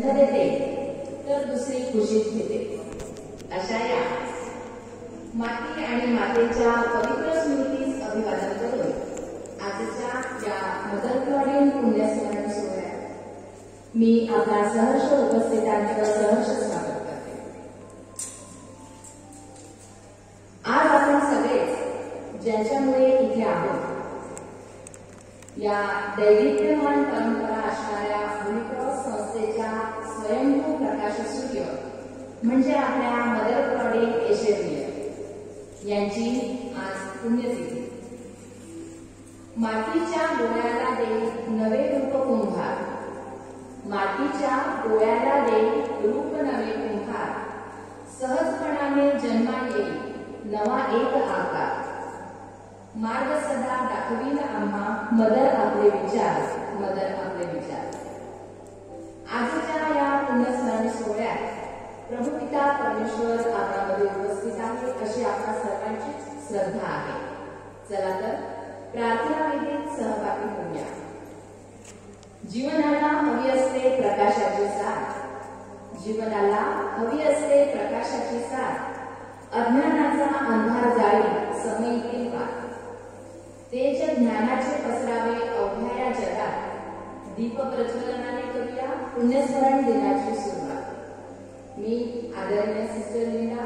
देते तर दुसरी खुशीत घेते अशा या माती आणि मातेच्या पवित्र स्मृतीस अभिवादन करून आजच्या या मदर क्लॉडिन पुण्यस्मरण सोहळ्यात मी आपल्या सहर्ष उपस्थितांचं सहर्ष स्वागत करते। आज आपण सगळेच ज्यांच्यामुळे इथे आहोत या दैदिप्यमान परंपरा असणाऱ्या होलीक्रॉस संस्थेच्या स्वयंभू प्रकाश सूर्य म्हणजे आपल्या मदर क्लॉडिन एशेव्हियर यांची आज पुण्यतिथी। मातीच्या डोळ्याला दे नवे रूप कुंभार, मातीच्या डोळ्याला दे रूप नवे कुंभार, सहजपणाने जन्मा येईल नवा एक आकार, मार्ग सदा दाखवील आम्हा मदर आपले विचार, मदर आपले विचार। आजच्या या पुण्यस्मरण सोहळ्यात प्रभू पिता परमेश्वर आपल्यामध्ये उपस्थित आहे अशी आपल्या सर्वांची श्रद्धा आहे। चला तर प्रार्थना वेदीत सहभागी होऊया। जीवनाला हवी असते प्रकाशाची साथ, जीवनाला हवी असते प्रकाशाची साथ, अज्ञानाचा अंधार जाळी समईतील वाट, तेज ज्ञानाचे पसरावे अवघ्या या जगात, दीप प्रज्वलनाने करूया पुण्यस्मरण दिनाची सुरुवात। मी आदरणीय सिस्टर लिंडा,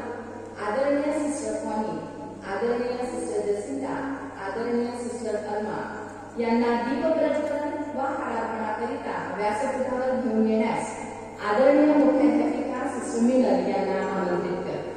आदरणीय सिस्टर फॉनी, आदरणीय सिस्टर जसिंदा, आदरणीय सिस्टर अल्मा यांना दीप प्रज्वलन व हारार्पणाकरिता व्यासपीठावर घेऊन येण्यास आदरणीय मुख्याध्यापिका सिस्टर मिलर यांना आमंत्रित करते।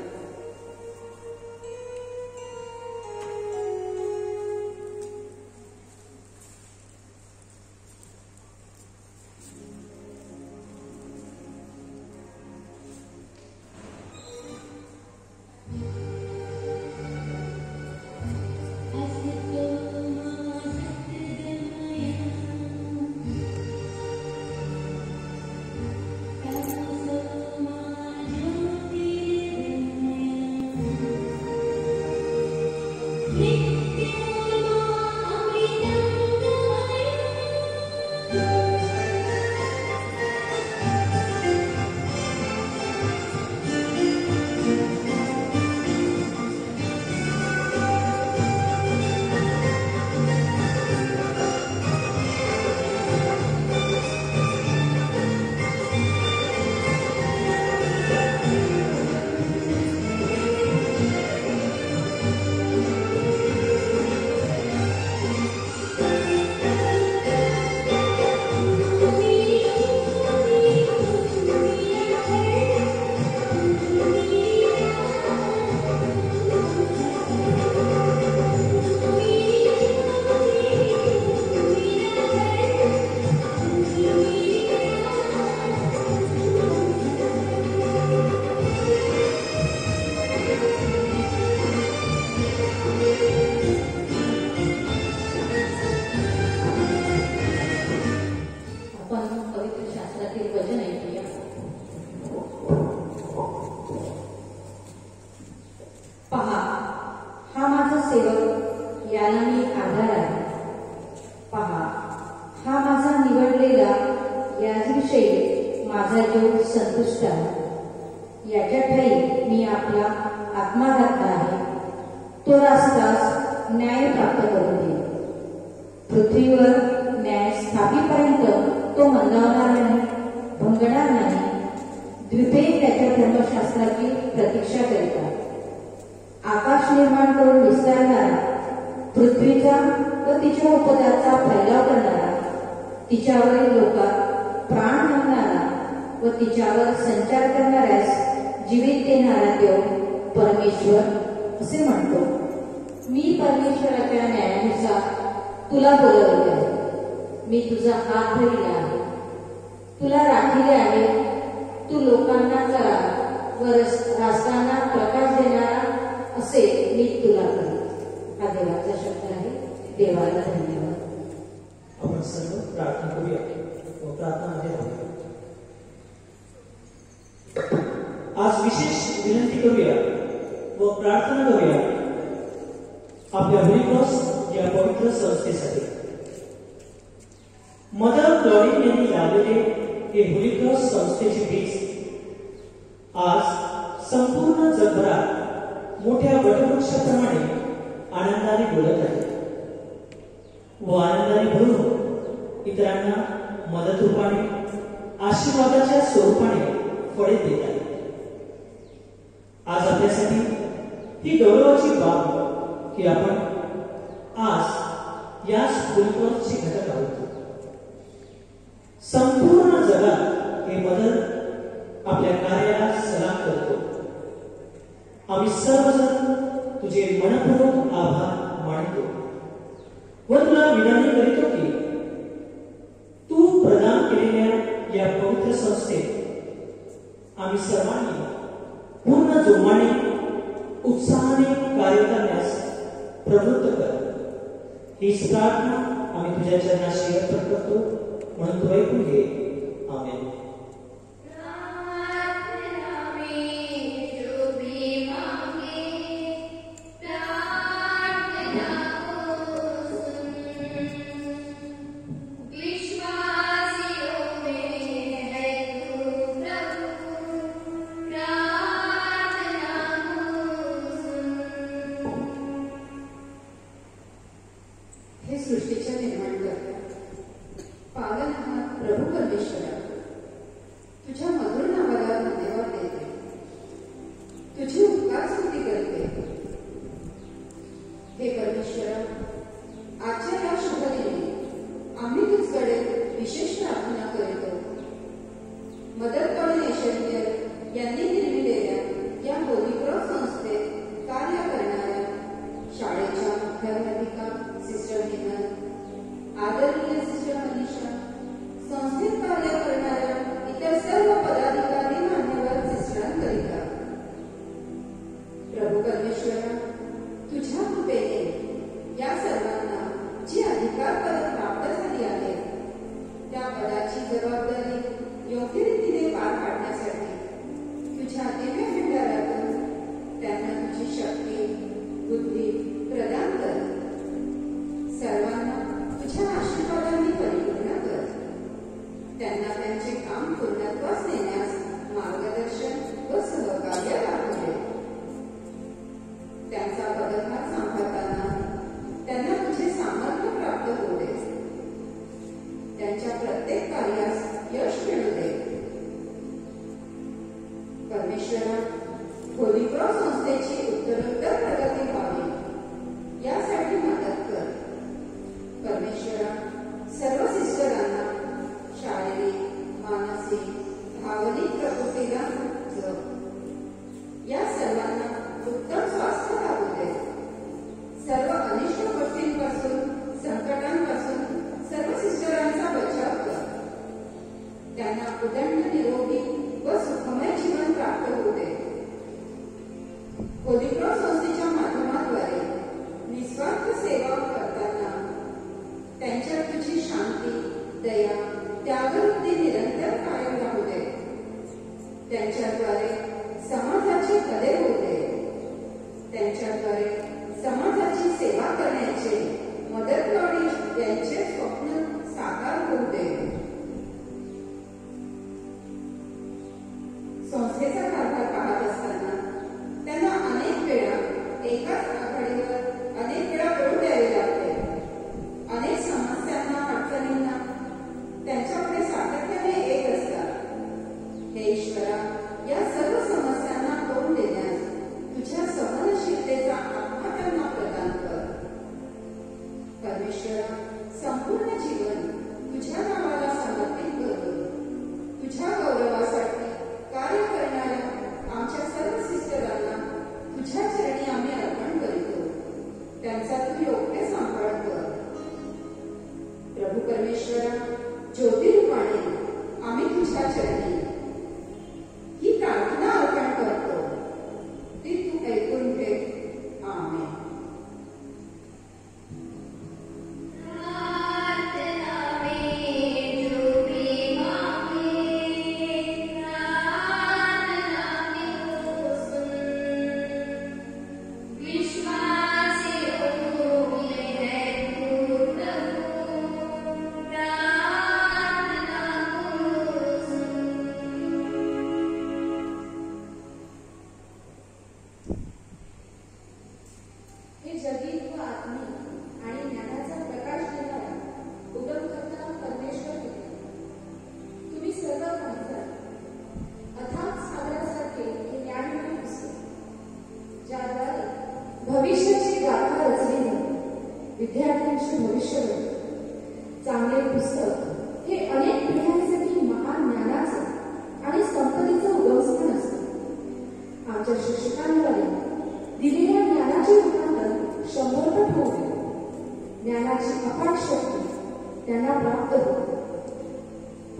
संतुष्ट आहे। याच्या ठाई मी आपला आत्मा घातला आहे, तो रस्ताच न्याय प्राप्त करून देईल। पृथ्वीवर न्याय स्थापीपर्यंत तो मंदावणार नाही, भंगणार नाही। द्वीपे त्याच्या धर्मशास्त्राची प्रतीक्षा करीतात। आकाश निर्माण करून विस्तारणारा, पृथ्वीचा व तिच्या उपदाचा फैलाव करणारा, तिच्यावरील लोकात प्राण घालणारा व तिच्यावर संचार करणाऱ्यास जीवित देणारा देव परमेश्वर असे म्हणतो। मी परमेश्वराच्या न्यायानुसार तुला बोलवले आहे, मी तुझा हात धरला आहे, तुला राखिले आहे। तू लोकांना करा व राष्ट्रांना प्रकाश देणारा असे मी तुला करेन। हा देवाचा शब्द आहे। देवाला धन्यवाद। आपण सर्व प्रार्थना करूया व प्रार्थना मध्ये आज विशेष विनंती करूया व प्रार्थना करूया आपल्या होली क्रॉस या पवित्र संस्थेसाठी. मदर क्लॉडिन यांनी लावलेले हे होली क्रॉस संस्थेचे बीज आज संपूर्ण जगभरात मोठ्या वटवृक्षाप्रमाणे आनंदाने बोलत आहे व आनंदाने बोलून इतरांना मदत रूपाने आशीर्वादाच्या स्वरूपाने फळे देत आहे. आज आपल्यासाठी ही गौरवाची बाब की आपण आज याच होली क्रॉसचे घटक आहोत. संपूर्ण जगात हे मदर आपल्या कार्याला सलाम करतो. आम्ही सर्वजण तुझे मनपूर्वक आभार मानतो व तुला विनंती करीतो की तू प्रदान केलेल्या या पवित्र संस्थेत आम्ही सर्वांनी पूर्ण जोमाने उत्साहाने कार्य करण्यास प्रवृत्त कर. हीच प्रार्थना आम्ही तुझ्या चरणाशी अर्पण करतो म्हणून तू ऐकून घे. आमेन. हे सृष्टीच्या निर्माणकर्ता पालनहार प्रभू परमेश्वरा, तुझ्या मधुर नावाला धन्यवाद देते. तुझी उपकार स्तुती करते. हे परमेश्वरा, आजच्या या शुभदिनी आम्ही तुझकडे विशेष प्रार्थना करतो. मदर क्लॉडिन ऐश्वर्य यांनी निर्मिलेल्या या होली क्रॉस संस्थेत कार्य करणाऱ्या शाळेच्या मुख्याध्यापिका सिस्टर हिना, आदरणीय सिस्टर मनीषा, संस्थेत कार्य करणाऱ्या इतर सर्व पदाधिकारी मान्यवर सिस्टरांकरिता प्रभू परमेश्वरा, तुझ्या कृपेने या सर्वांना जी अधिकार पद प्राप्त झाली आहे त्या पदाची जबाबदारी योग्य रीतीने पार पाडण्यासाठी तुझ्या दिव्य भंडारातून त्यांना तुझी शक्ती बुद्धी प्रदान कर. सर्वांना तुझ्या आशीर्वादांनी परिपूर्ण कर. त्यांना त्यांचे काम पूर्णत्वास नेण्यास मार्गदर्शन व सहकार्य लाभू दे. त्यांचा पदभार सांभाळताना त्यांना तुझे सामर्थ्य प्राप्त होऊ दे. त्यांच्या प्रत्येक कार्यास यश मिळू दे. परमेश्वरा, होली क्रॉस संस्थेची उत्तरोत्तर प्रगती व्हावी यासाठी मदत कर. परमेश्वरा, सर्व सिस्टरांना शारीरिक, मानसिक, भावनिक प्रकृतीला जग. या सर्वांना उत्तम स्वास्थ्य लाभू दे. सर्व अनिष्ट गोष्टींपासून, संकटांपासून सर्व सिस्टरांचा बचाव कर. त्यांना उदंड निरोगी व सुखमय जीवन प्राप्त होऊ दे. होली क्रॉस संस्थेच्या माध्यमाद्वारे निस्वार्थ सेवा करताना त्यांच्यात तुझी शांती, दया, त्यागवृत्ती निरंतर कायम राहू दे. त्यांच्याद्वारे समाजाची भले होऊ दे. त्यांच्याद्वारे समाजाची सेवा करण्याचे मदर क्लॉडिन यांचे स्वप्न साकार होऊ दे. संस्थेचा कारभार पाहत असताना त्यांना अनेक वेळा एकाच आघाडीवर अनेक वेळा पडू द्यावे लागते. अनेक समस्यांना, अडचणींना त्यांच्याकडे सातत्याने येत असतात. हे ईश्वरा, या सर्व समस्यांना तोंड देण्यास तुझ्या सहनशीलतेचा आत्मा त्यांना प्रदान कर. परमेश्वरा, संपूर्ण जीवन तुझ्या नावाला समर्पित करून तुझ्या गौरवासाठी कार्य करणाऱ्या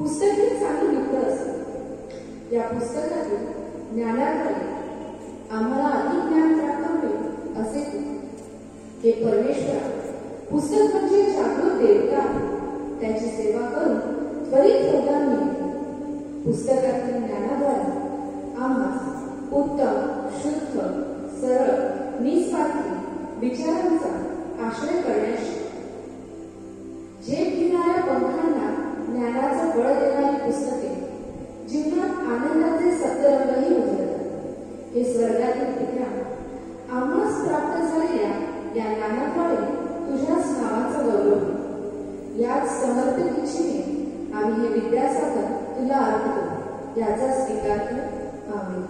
पुस्तक एक चांगलं मित्र असतं. या पुस्तकातून ज्ञानाद्वारे आम्हाला अधिक ज्ञान प्राप्त होईल असे हे परमेश्वरा, पुस्तक म्हणजे जागृत देवता. त्याची सेवा करून त्वरित योगदान मिळते. पुस्तकातील ज्ञानाद्वारे आम्हाला उत्तम, शुद्ध, सरळ, निस्वार्थी विचारांचा आश्रय करण्यास झेप घेणाऱ्या पंखांना ज्ञानाचं बळ देणारी पुस्तके जीवनात आनंदाचे सप्तरंगही उजळतात. हे स्वर्गातील पित्या, आम्हास प्राप्त झालेल्या या ज्ञानाद्वारे तुझ्याच नावाचा गौरव. याच समर्पित इच्छेने आम्ही हे विद्यासागर तुला अर्पतो. याचा स्वीकार कर. आमेन.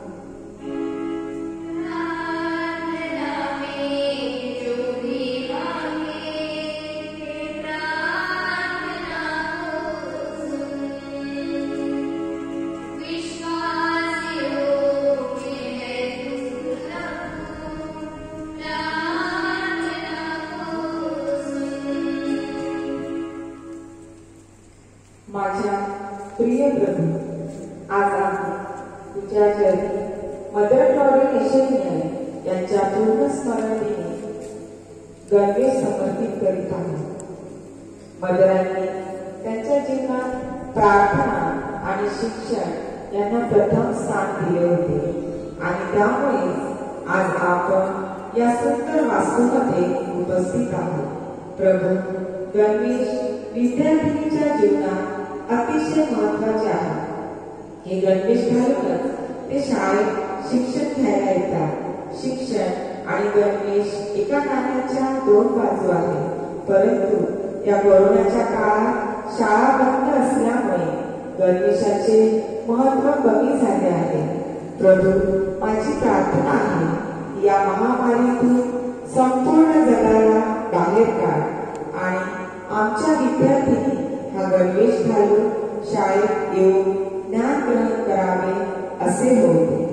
माझ्या प्रिय प्रभू, आज आम्ही तुझ्या चरणी मदर टॉरी नेशनिया यांच्या पूर्ण स्मरणेने गरजे समर्पित करीत आहोत. मदरांनी त्यांच्या जीवनात प्रार्थना आणि शिक्षण यांना प्रथम स्थान दिले होते आणि त्यामुळे आज आपण या सुंदर वास्तूमध्ये उपस्थित आहोत. प्रभू, गणवेश विद्यार्थिनीच्या जीवनात अतिशय महत्वाचे आहे. हे गणवेश घालूनच ते शाळेत शिक्षण घ्यायला येतात. शिक्षण आणि गणवेश एका नाण्याच्या दोन बाजू आहेत. परंतु या कोरोनाच्या काळात शाळा बंद असल्यामुळे गणवेशाचे महत्व कमी झाले आहे. प्रभू, माझी प्रार्थना आहे की या महामारीतून संपूर्ण जगाला बाहेर काढ आणि आमच्या विद्यार्थ्यांनी हा गणवेश घालून शाळेत येऊन ज्ञान ग्रहण करावे असे होते.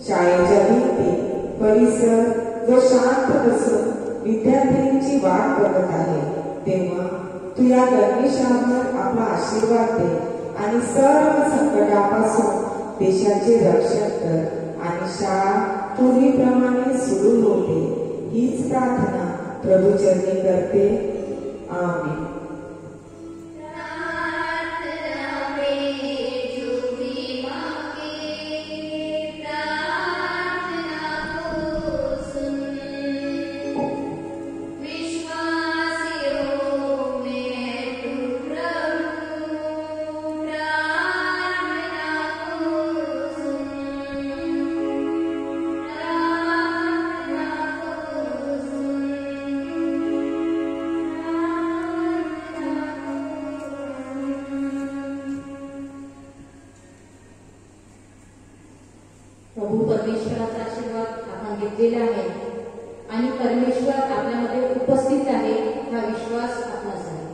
शाळेच्या भिंती, परिसर जो शांत बसून विद्यार्थ्यांची वाट बघत आहे, तेव्हा तू या गणवेशावर आपला आशीर्वाद दे आणि सर्व संकटापासून देशाचे रक्षण कर आणि शाळा पूर्वीप्रमाणे सुरू होते. हीच प्रार्थना प्रभू चरणी करते. आमेन. प्रभू परमेश्वराचा आशीर्वाद आपण घेतलेला आहे आणि परमेश्वर आपल्यामध्ये उपस्थित आहे हा विश्वास आपणास आहे.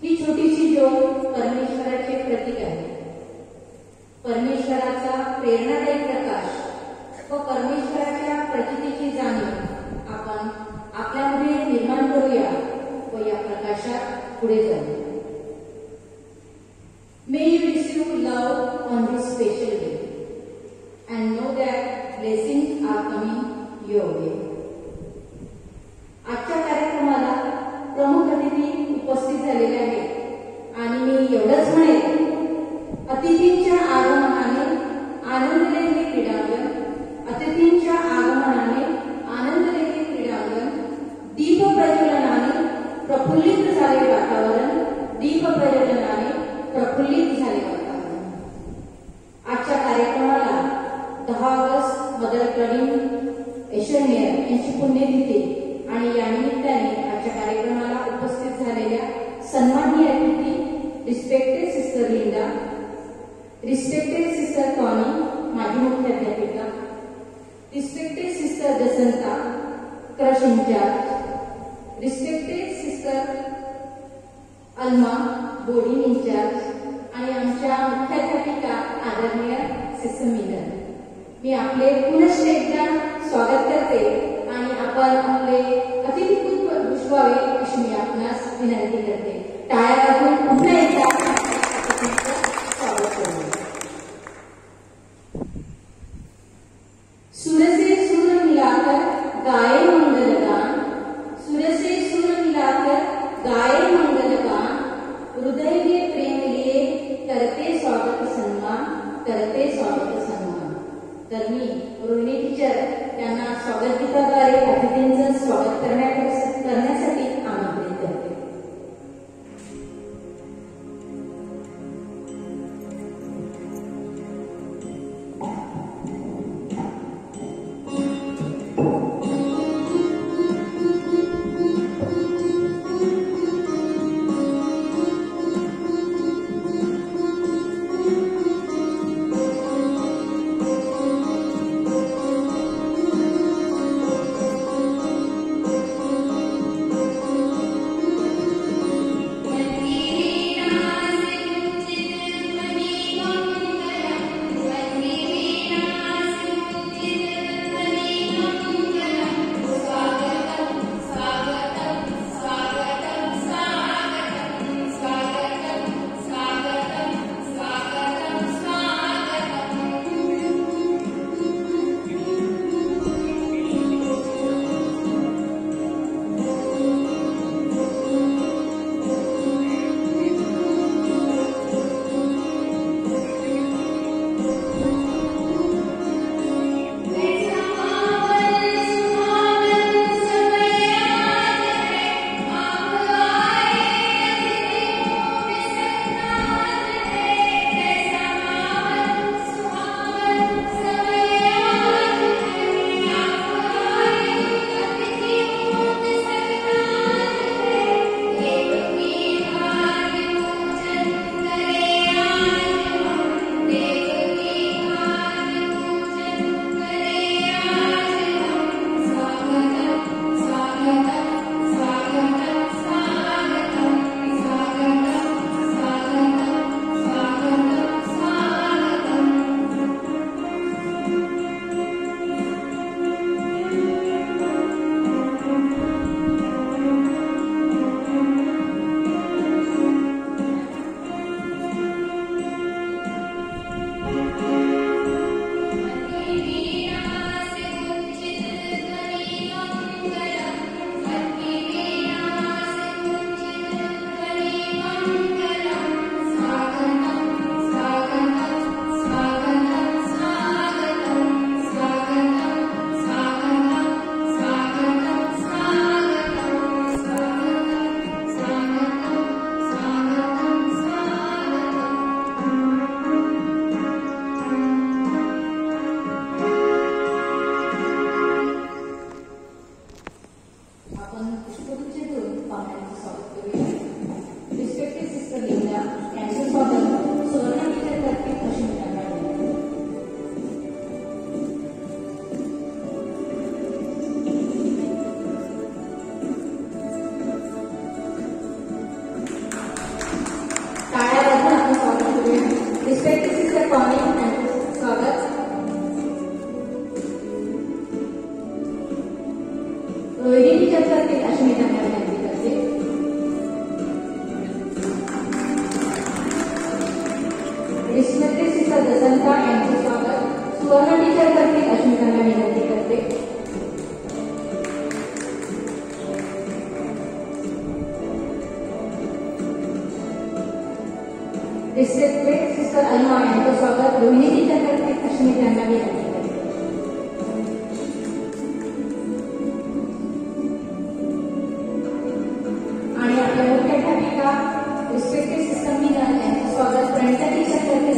ही छोटीशी ज्योत परमेश्वराचे प्रतीक आहे. परमेश्वराचा प्रेरणादायी प्रकाश व परमेश्वराच्या प्रतीची जाणीव आपण आपल्यामध्ये निर्माण करूया व या प्रकाशात पुढे जाऊया. May you receive love on this special day and know that blessings are coming your way. आजच्या कार्यक्रमाला प्रमुख अतिथी उपस्थित झालेले आहेत आणि मी एवढंच म्हणेन, अतिथींच्या आगमनाने आनंदले हे क्रीडांगण, अतिथींच्या आगमनाने आनंदले हे क्रीडांगण, दीप प्रज्वलनाने प्रफुल्लित झाले वातावरण, दीप प्रज्वलनाने प्रफुल्लित झाले वातावरण. आजच्या कार्यक्रमाला 10 ऑगस्ट मदर टॉरी नेशनिया यांची पुण्यतिथी आणि या निमित्ताने आजच्या कार्यक्रमाला उपस्थित झालेल्या सन्माननीय अतिथी respected sister Linda, respected sister Connie माजी मुख्याध्यापिका, respected sister Jacinta creche incharge, respected sister Alma boarding incharge आणि आमच्या मुख्याध्यापिका आदरणीय सिस्टर मीनल. मी आपले पुनश्च एकदा स्वागत करते आणि आपण आपले अतिथी पुष्पावे अशी मी आपणास विनंती करते. टाळ्या वाजवून पुन्हा एकदा तर मी रोहिणी टीचर यांना स्वागत गीताद्वारे अतिथींचं स्वागत करण्यासाठी आमंत्रित करते. रोहिणी टीचरसारखे अशी मी त्यांना विनंती करते. रिस्पेक्टेड सिस्टर दसंता यांचे स्वागत सुवर्ण टीचर करतील अशी मी त्यांना विनंती करते. रिस्पेक्टेड सिस्टर अल्मा यांचे स्वागत रोहिणी टीचर करतील अशी मी त्यांना विनंती करते. रिस्पेक्टेड सिस्टर मीना यांचे स्वागत प्रणिता टीचर करते.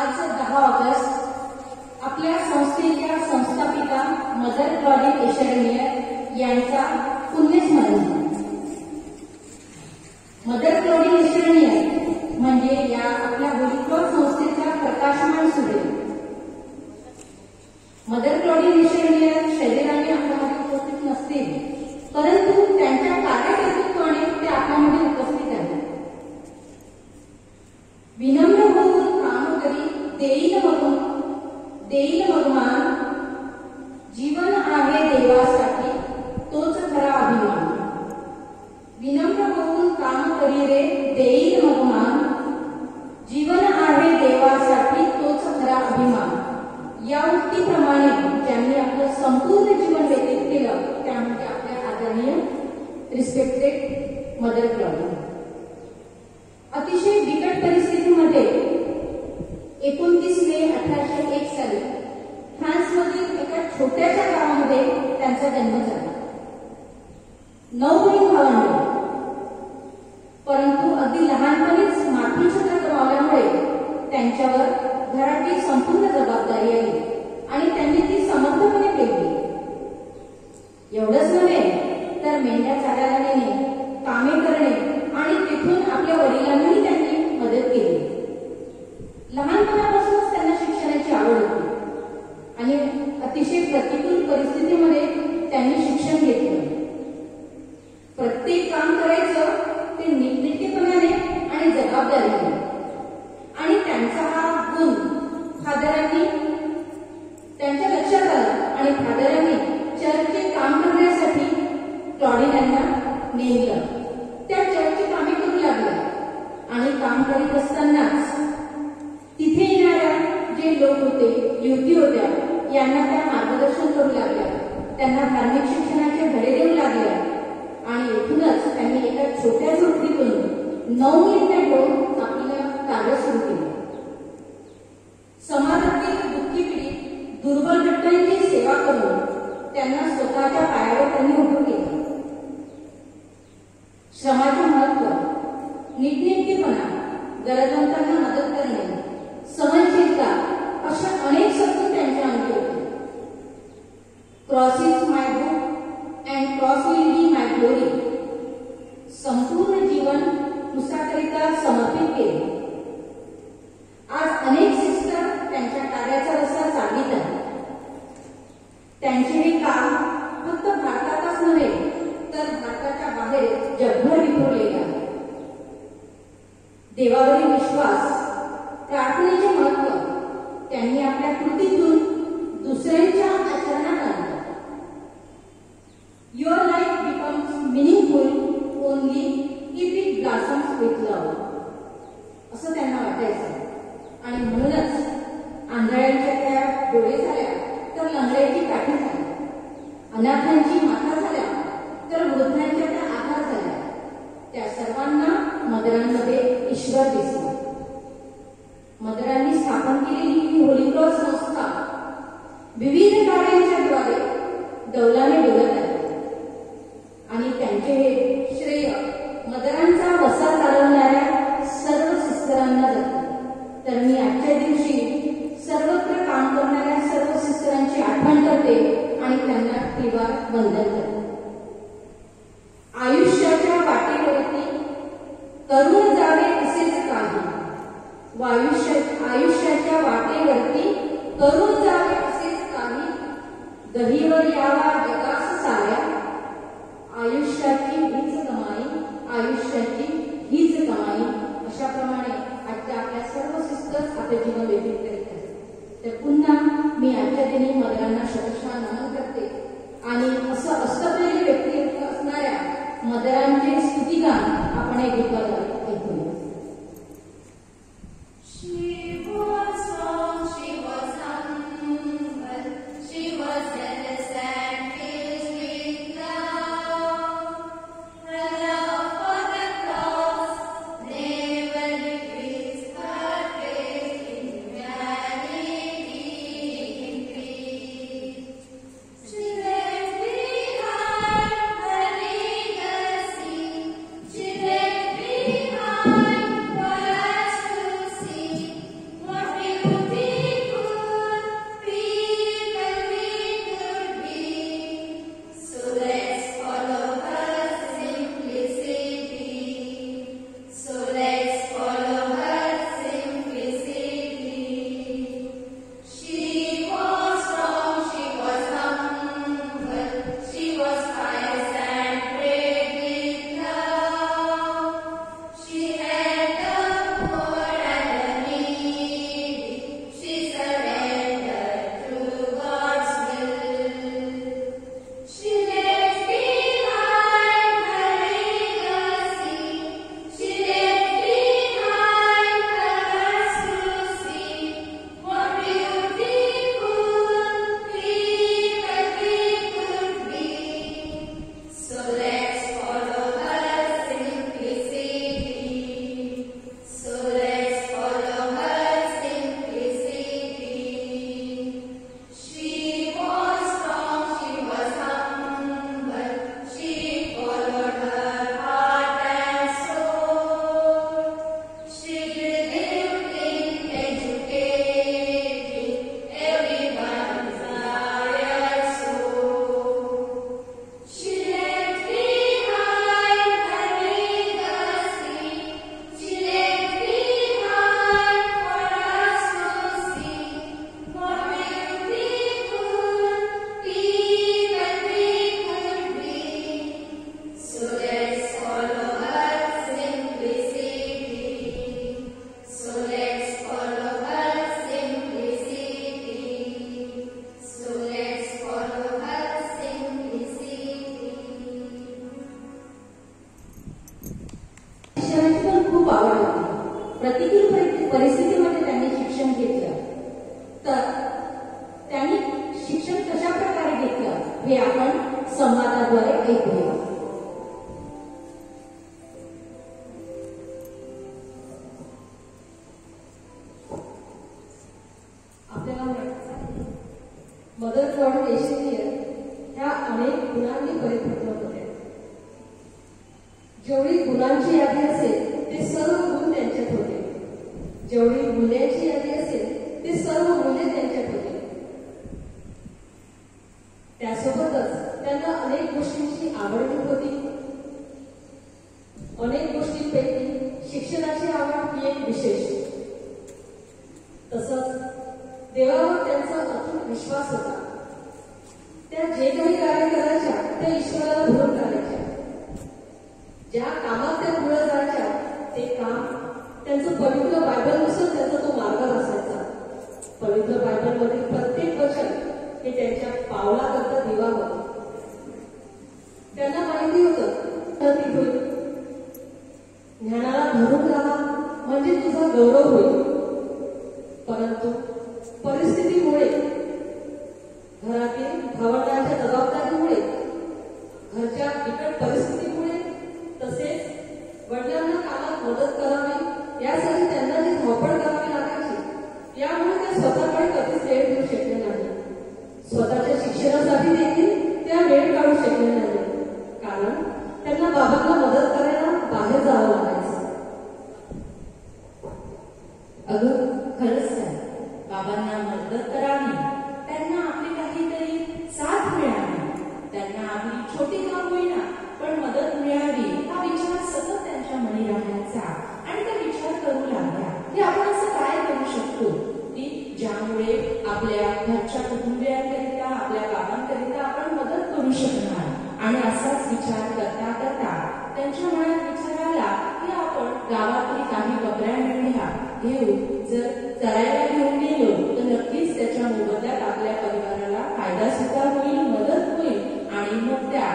आज 10 ऑगस्ट आपल्या संस्थेच्या संस्थापिका मदर क्लॉडिन एशरनियर यांचा पुण्यस्मरण. मदर क्लॉडिन एशरनियर म्हणजे या आपल्या होली क्रॉस संस्थेचा प्रकाशमान सूर्य. मदर क्लॉडिन एशरनियर शरीराने आपल्यामध्ये उपस्थित नसतील, परंतु त्यांच्या कार्यकर्तृत्वाने ते आपल्यामध्ये उपस्थित आहेत. विनम्र होऊन काम करी देईल भगवान, जीवन आहे देवासाठी तोच खरा अभिमान. विनम्र होऊन काम करी रे देईल भगवान, जीवन आहे देवासाठी तोच खरा अभिमान. या उक्तीप्रमाणे ज्यांनी आपलं संपूर्ण जीवन व्यतीत केलं त्या म्हणजे आपल्या आदरणीय रिस्पेक्टेड मदर क्लॉडिन. 9 बहीण भावंडे, परंतु अगदी लहानपणीच मातृछत्र गमावल्यामुळे त्यांच्यावर घराची संपूर्ण जबाबदारी आली आणि त्यांनी ती समर्थपणे पेलली. एवढंच नव्हे तर मेंढ्या चारायला नेणे, कामे करणे आणि तिथून आपल्या वडिलांनाही त्यांनी मदत केली. लहानपणापासूनच त्यांना शिक्षणाची आवड होती आणि अतिशय प्रतिकूल परिस्थितीमध्ये त्यांनी शिक्षण घेतलं. प्रत्येक काम करायचं ते नीटनेटकेपणाने आणि जबाबदारीने. आणि त्यांचा हा गुण फादरांनी त्यांच्या लक्षात आला आणि फादरांनी चर्चचे काम करण्यासाठी क्लॉडीन यांना नेमलं. त्या चर्चची कामे करू लागल्या आणि काम करीत असतानाच तिथे येणाऱ्या जे लोक होते, युवती होत्या, यांना त्या मार्गदर्शन करू लागल्या, त्यांना धार्मिक शिक्षणाचे धडे देऊ लागल्या आणि येथूनच त्यांनी एका छोट्या झोपडीतून 9 मुलींना घेऊन आपलं कार्य सुरू केलं. समाजातील दुःखी पीडित दुर्बल घटकांची सेवा करून त्यांना स्वतःच्या पायावर त्यांनी उभं केलं. श्रमाचे महत्व, नीटनेटकेपणा, गरजवंतांना मदत करणे, सहनशीलता अशा अनेक सत्व त्यांच्या अंगी होते. Cross is my book and cross will be my glory. संपूर्ण जीवन क्रूसाकरिता समर्पित केले. आज अनेक सिस्टर त्यांच्या कार्याचा रस्ता चालवित आहेत. त्यांचे हे काम फक्त भारतातच नव्हे तर भारताच्या बाहेर जगभर विखुरलेले आहे. देवावरील विश्वास, प्रार्थनेचे महत्व त्यांनी आपल्या कृतीतून दुसऱ्यांच्या आचरणात आणलं. Your life becomes meaningful only if it blossoms with love, असं त्यांना वाटायचं. आणि म्हणूनच आंधळ्यांच्या त्या डोळे झाल्या तर लंगड्याची काठी झाली, अनाथांची माता झाल्या तर वृद्धांच्या त्या आधार झाल्या. त्या सर्वांना मदरांमध्ये ईश्वर दिसला. मदरांनी स्थापन केलेली ही होली क्रॉस संस्था विविध कार्यांच्या द्वारे डौलाने डोलत आहे आणि त्यांचे हे श्रेय मदरांचा वसा चालवणाऱ्या सर्व सिस्टरांना जाते. तर मी आजच्या दिवशी सर्वत्र काम करणाऱ्या सर्व सिस्टरांची आठवण करते आणि त्यांना त्रिवार वंदन करते. आयुष्याच्या वाटेवरती करून जावे असेच काही, आयुष्याच्या वाटेवरती करून जावे असेच काही, गहीवर यावा जगास साऱ्या, आयुष्याची हीच कमाई, आयुष्याची हीच कमाई. अशाप्रमाणे आजच्या आपल्या सर्व सिस्टर्स आपले जीवन व्यतीत करीत आहेत. तर पुन्हा मी आजच्या दिनी मदरांना शतशः नमन करते आणि असं अष्टप्रेमी व्यक्तित्व असणाऱ्या मदरांचे स्तुतिगान आपण एक गीताद्वारे ऐकूया. See जेवढी गुणांची यादी असेल ते सर्व गुण त्यांच्यात होते, जेवढी मूल्यांची यादी असेल ते सर्व मूल्ये त्यांच्यात होते. त्यासोबतच त्यांना अनेक गोष्टींची आवड होती. अनेक गोष्टींपैकी शिक्षणाची आवड ही एक विशेष. तसंच देवावर त्यांचा अतूट विश्वास होता. त्या जे काही कार्य करायच्या त्या ईश्वराला धरून करायच्या. ज्या कामात त्या पुढे जायच्या ते काम त्यांचं पवित्र बायबलनुसार त्यांचा तो मार्ग असायचा. पवित्र बायबलमधील प्रत्येक वचन हे त्यांच्या पावलाकरता दिवा होतं. त्यांना माहिती होतं तर ती होईल. ज्ञानाला धरून राहा म्हणजे तुझा गौरव होईल. परंतु परिस्थितीमुळे, घरातील भावंडांच्या जबाबदारीमुळे, घरच्या बिकट परिस्थितीमुळे, तसेच वडिलांना कामात मदत करावी यासाठी त्यांना जी धावपळ करावी लागायची, यामुळे त्या स्वतःकडे कधीच वेळ देऊ शकले नाही. स्वतःच्या शिक्षणासाठी देखील त्या वेळ काढू शकले नाही, कारण त्यांना बाबांना मदत करायला बाहेर जावं लागायचं. अगं खरंच आहे, बाबांना मदत करावी, त्यांना आपली काहीतरी साथ मिळावी, त्यांना आपली छोटी काम होईना पण मदत मिळावी हा विचार सतत त्यांच्या मनी राहायचा. आणि त्या विचार करू लागल्या की आपण असं काय करू शकतो की ज्यामुळे आपल्या घरच्या कुटुंबियांकरिता, आपल्या बाबांकरिता आपण मदत करू शकणार. आणि असाच विचार करता करता त्यांच्या मनात विचार आला की आपण गावातली काही बकऱ्या मेंढ्या घेऊन जर चरायला घेऊन गेलो तर नक्कीच त्याच्या मोबदल्यात आपल्या परिवाराला फायदा सुद्धा होईल, मदत होईल. आणि मग त्या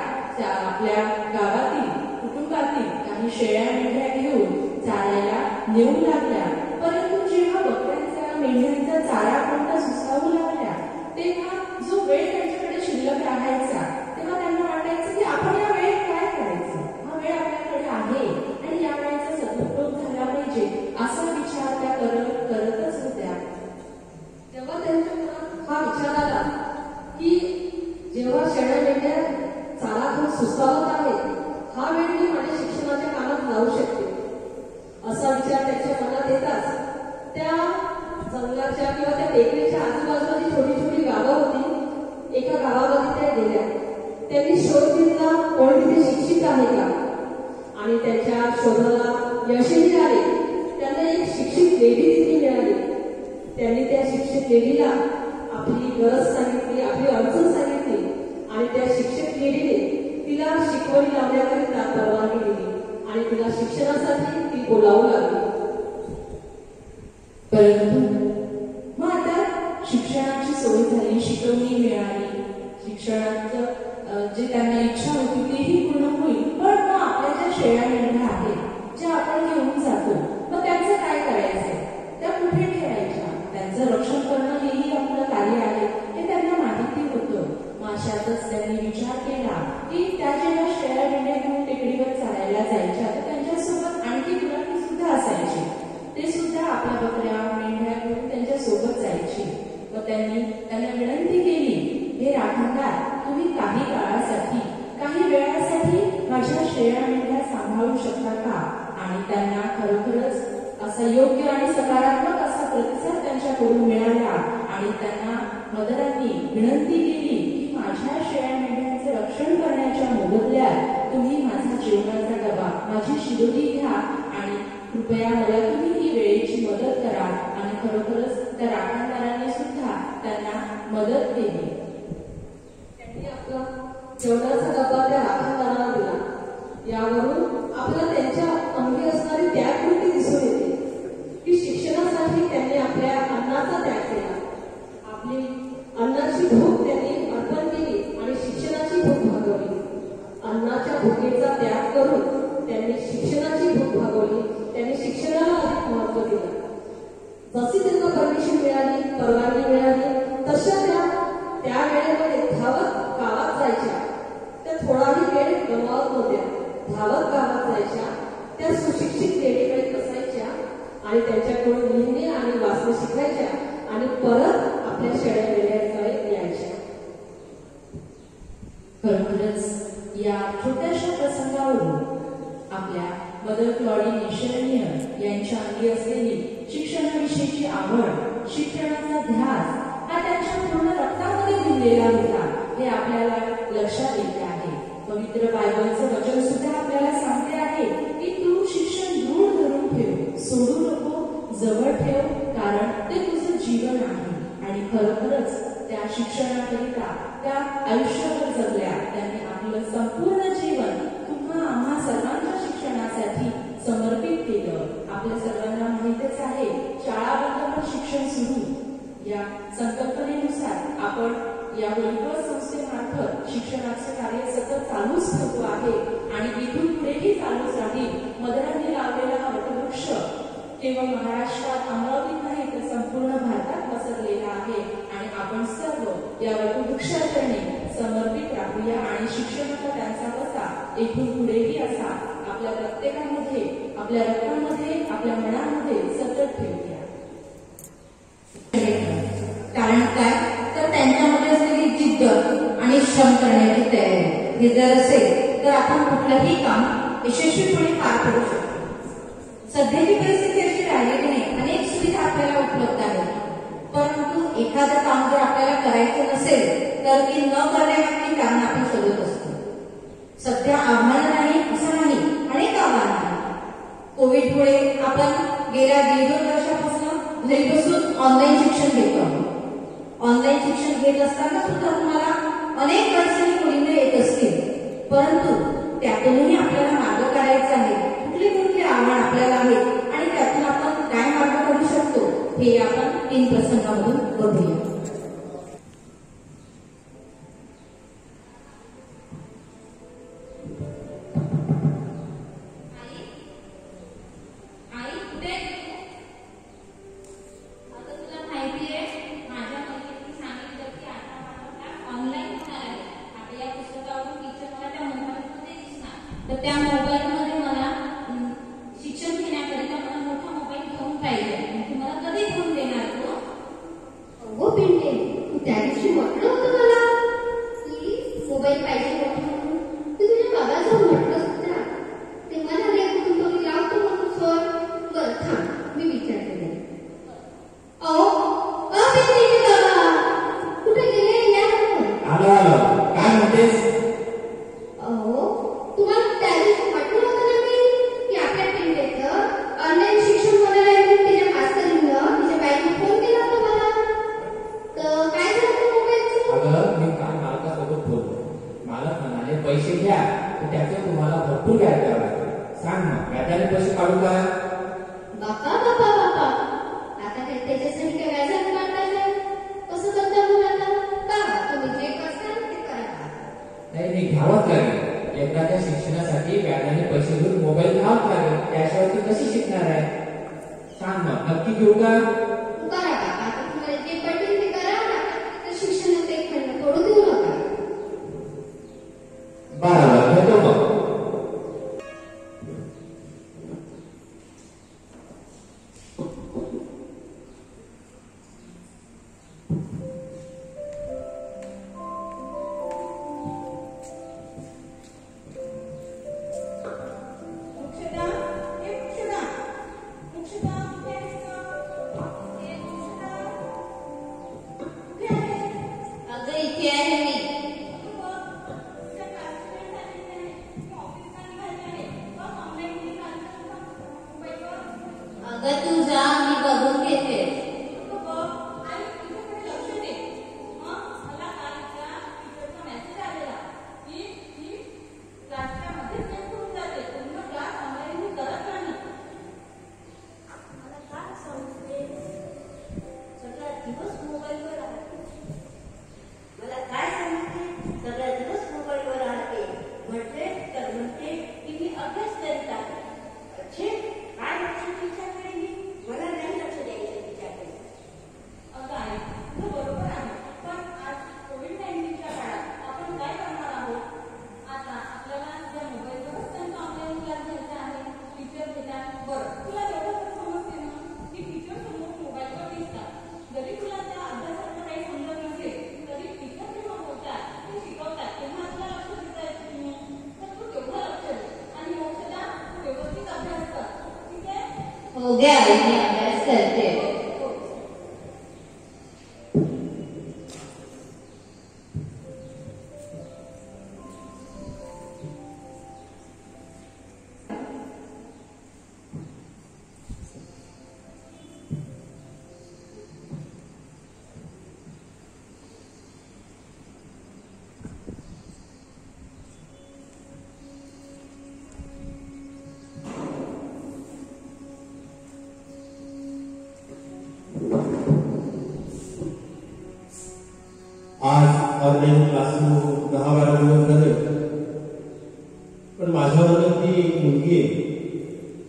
आपल्या गावातील कुटुंबातील काही शेळ्या मेंढ्या घेऊन चारायला नेऊ लागल्या. परंतु जेव्हा बकऱ्यांचा मेंढ्यांचा चारा कोणता सुसावू लागल्या तेव्हा जो वेळ त्यांच्याकडे शिल्लक राहायचा तेव्हा त्यांना वाटायचं की आपण या वेळेत काय करायचं, हा वेळ आपल्याकडे आहे आणि या वेळेचा सदुपयोग झाला पाहिजे असा विचार त्या करतच होत्या. तेव्हा त्यांच्या मनात हा विचार आला की जेव्हा शेळ्या मेंढ्या चारा घेऊन सुस्तावत आहेत, हा वेळ मी माझ्या शिक्षणाच्या कामात लावू शकते. असा विचार त्यांच्या मनात येताच त्या जंगलाच्या किंवा त्या टेकडीच्या आजूबाजूला जी छोटी छोटी गावं होती, एका गावामध्ये त्या गेल्या. त्यांनी शोध घेतला कोण तिथे शिक्षित आहे का, आणि त्यांच्या शोधाला यशही आले. त्यांना एक शिक्षित लेडी तिथे मिळाली. त्यांनी त्या शिक्षित लेडीला आपली गरज सांगितली, आपली अडचण सांगितली आणि त्या शिक्षित लेडीने तिला शिकवणी लावण्याकरिता परवानगी दिली आणि तिला शिक्षणासाठी ती बोलावू लागली. परंतु मग आता शिक्षणाची सोय झाली, शिकवणी मिळाली, शिक्षणाचं जे त्यांना इच्छा होती तेही पूर्ण होईल. पण मग आपल्या ज्या शेळ्या मेंढ्या आहेत ज्या आपण घेऊन जातो, मग त्यांचं काय करायचं, त्या कुठे ठेवायच्या, त्यांचं रक्षण करणं हेही आपलं कार्य आहे हे त्यांना माहिती होतं. अशातच त्यांनी विचार केला की त्या जेव्हा शेळ्या मेंढ्या घेऊन टेकडीवर चालायला जायच्या तर त्यांच्यासोबत आणखी मुलांनी सुद्धा असायची. ते सुद्धा आपल्या बकऱ्या मेंढ्या घेऊन त्यांच्या सोबत जायची. व त्यांनी त्यांना विनंती केली, हे राखणदार, तुम्ही काही काळासाठी, काही वेळासाठी माझ्या शेळ्या मेंढ्या सांभाळू शकता का? आणि त्यांना खरोखरच असा योग्य आणि सकारात्मक असा प्रतिसाद त्यांच्याकडून मिळाला. आणि त्यांना मदरांनी विनंती केली की माझ्या शेळ्या मेंढ्यांचे रक्षण करण्याच्या मोबदल्यात तुम्ही माझा जेवणाचा डबा, माझी शिदोरी घ्या आणि कृपया मला तुम्ही ही वेळेची मदत करा. आणि खरोखरच त्या राखणदारांनी सुद्धा त्यांना मदत केली. त्यांनी आपला जेवणाचा डबा त्या राखणदाराला दिला. यावरून आपल्याला त्यांच्या अंगी असणारी त्यागवृत्ती दिसून येते की शिक्षणासाठी त्यांनी आपल्या अन्नाचा त्याग केला. आपली अन्नाची भूक त्यांनी अर्पण केली आणि शिक्षणाची भूक भागवली. अन्नाच्या भुकेचा त्याग करून त्यांनी शिक्षणाची भूक भागवली. त्यांनी शिक्षणाला अधिक महत्व दिलं. जशी त्यांना परमिशन मिळाली, परवानगी मिळाली, तशा त्या वेळेमध्ये धावत गावात जायच्या. त्या थोडाही वेळ गमावत नव्हत्या. धावत गावात जायच्या, त्या सुशिक्षित लेडीकडे बसायच्या आणि त्यांच्याकडून लिहिणे आणि वाचणे शिकायच्या आणि परत आपल्या शेळ्या मेंढ्यांकडे यायच्या. खरोखरच या छोट्याशा प्रसंगावरून आपल्या मदर क्लॉडी नेशनियन यांच्या अंगी असलेली शिक्षणाविषयीची आवड, शिक्षणाचा ध्यास हा त्यांच्या पूर्ण रक्तामध्ये भिनलेला होता हे आपल्याला लक्षात येते आहे. पवित्र बायबलचं वचन सुद्धा आपल्याला सांगते आहे की तू शिक्षण दृढ धरून ठेव, सोडू नको, जवळ ठेव, कारण ते तुझं जीवन आहे. आणि खरोखरच त्या शिक्षणाकरिता त्या आयुष्यभर जगल्या. त्यांनी आपलं संपूर्ण जीवन तुम्हा आम्हा सर्वांच्या शिक्षणासाठी समर्पित केलं. आपल्या सर्वांना माहितच आहे शाळा बंद शिक्षण सुरू या संकल्पनेनुसार आपण या होलिक्रॉस संस्थेमार्फत शिक्षणाचे कार्य सतत चालूच ठेवतो आहे आणि इथून पुढेही चालूच राहील. मदरांनी लावलेला हा वटवृक्ष केवळ महाराष्ट्रात, अमरावतीत नाही तर संपूर्ण भारतात पसरलेला आहे आणि आपण सर्व या वटवृक्षाचरणी समर्पित राहूया आणि शिक्षणाचा त्यांचा कसा इथून पुढेही असा आपल्या प्रत्येकामध्ये, आपल्या रक्तामध्ये, आपल्या मनामध्ये सतत ठेवूया. कारण काय तर त्यांच्यामध्ये असलेली जिद्द आणि श्रम करण्याची तयारी हे जर असेल तर आपण कुठलंही काम यशस्वीपणे पार पडू शकतो. सध्याची परिस्थिती अशी राहिलेली नाही. अनेक सुविधा आपल्याला उपलब्ध आहेत, परंतु एखादं काम जर आपल्याला करायचं नसेल तर ती न करण्यामागची कारण आपण शोधत असतो. सध्या आव्हानं नाही असं नाही, अनेक आव्हानं आहेत. कोविडमुळे आपण गेल्या 1.5 वर्षापासून घरी बसून ऑनलाईन शिक्षण घेतो आहोत. ऑनलाईन शिक्षण घेत असताना सुद्धा तुम्हाला अनेक अडचणी मुलींना येत असतील, परंतु त्यातूनही आपल्याला मार्ग काढायचा आहे. कुठले कुठले आव्हान आपल्याला आहेत आणि त्यातून आपण काय मार्ग काढू शकतो हे आपण 3 प्रसंगामधून बघूया. तर त्या मोबाईलमध्ये मला शिक्षण घेण्याकरिता मला मोठा मोबाईल घेऊन पाहिजे. तुम्हाला कधी घेऊन देणार तो? हो पिंटे, तू त्या दिवशी म्हटलं होतं मला की मोबाईल पाहिजे मोठा म्हणून. तू तुझ्या बाबाचं म्हटलंस होता. ते म्हणाले कुठून तो मी लावतो म्हणून सर. बरं थांब, मी विचारते. पिंटे बाबा कुठे गेले? या आलो आलो. काय म्हणतेस? तुम्हाला त्या दिवशी म्हटलं होतं ना मी की आपल्या पिंटेचं ऑनलाईन शिक्षण होणार आहे म्हणून तिच्या मास्तरीनं तिच्या बाईने फोन केला होता मला. तर काय झालं मोबाईलचं? अगं मी काल मालकासोबत बोललो. मालक म्हणाले पैसे घ्या तर त्याचे तुम्हाला भरपूर व्याज द्यावं लागेल. सांग मग व्याजाने पैसे काढू का? बापा बापा बापा, आता काय त्याच्यासाठी काय व्याजाने काढताय? कसं करता मग आता? बाबा तुम्ही जे करताल ते करा. नाही मी घ्यावंच लागेल. लेकराच्या शिक्षणासाठी व्याजाने पैसे घेऊन मोबाईल घ्यावाच लागेल. त्याशिवाय ती कशी शिकणार आहे? सांग मग नक्की घेऊ का? करा बाबा, आता तुम्हाला जे पटेल ते करा ना. तर शिक्षणाचं एक खंड थोडं देऊ नका. बरोबर घेतो मग. अगं इथे आहे मी. अगं तू जा, मी बघून घेते. हो गया आई, मी अभ्यास करते. आज ऑनलाईन क्लासरूम 10-12 दिवस झाले, पण माझ्या वर्गात ती एक मुलगी आहे,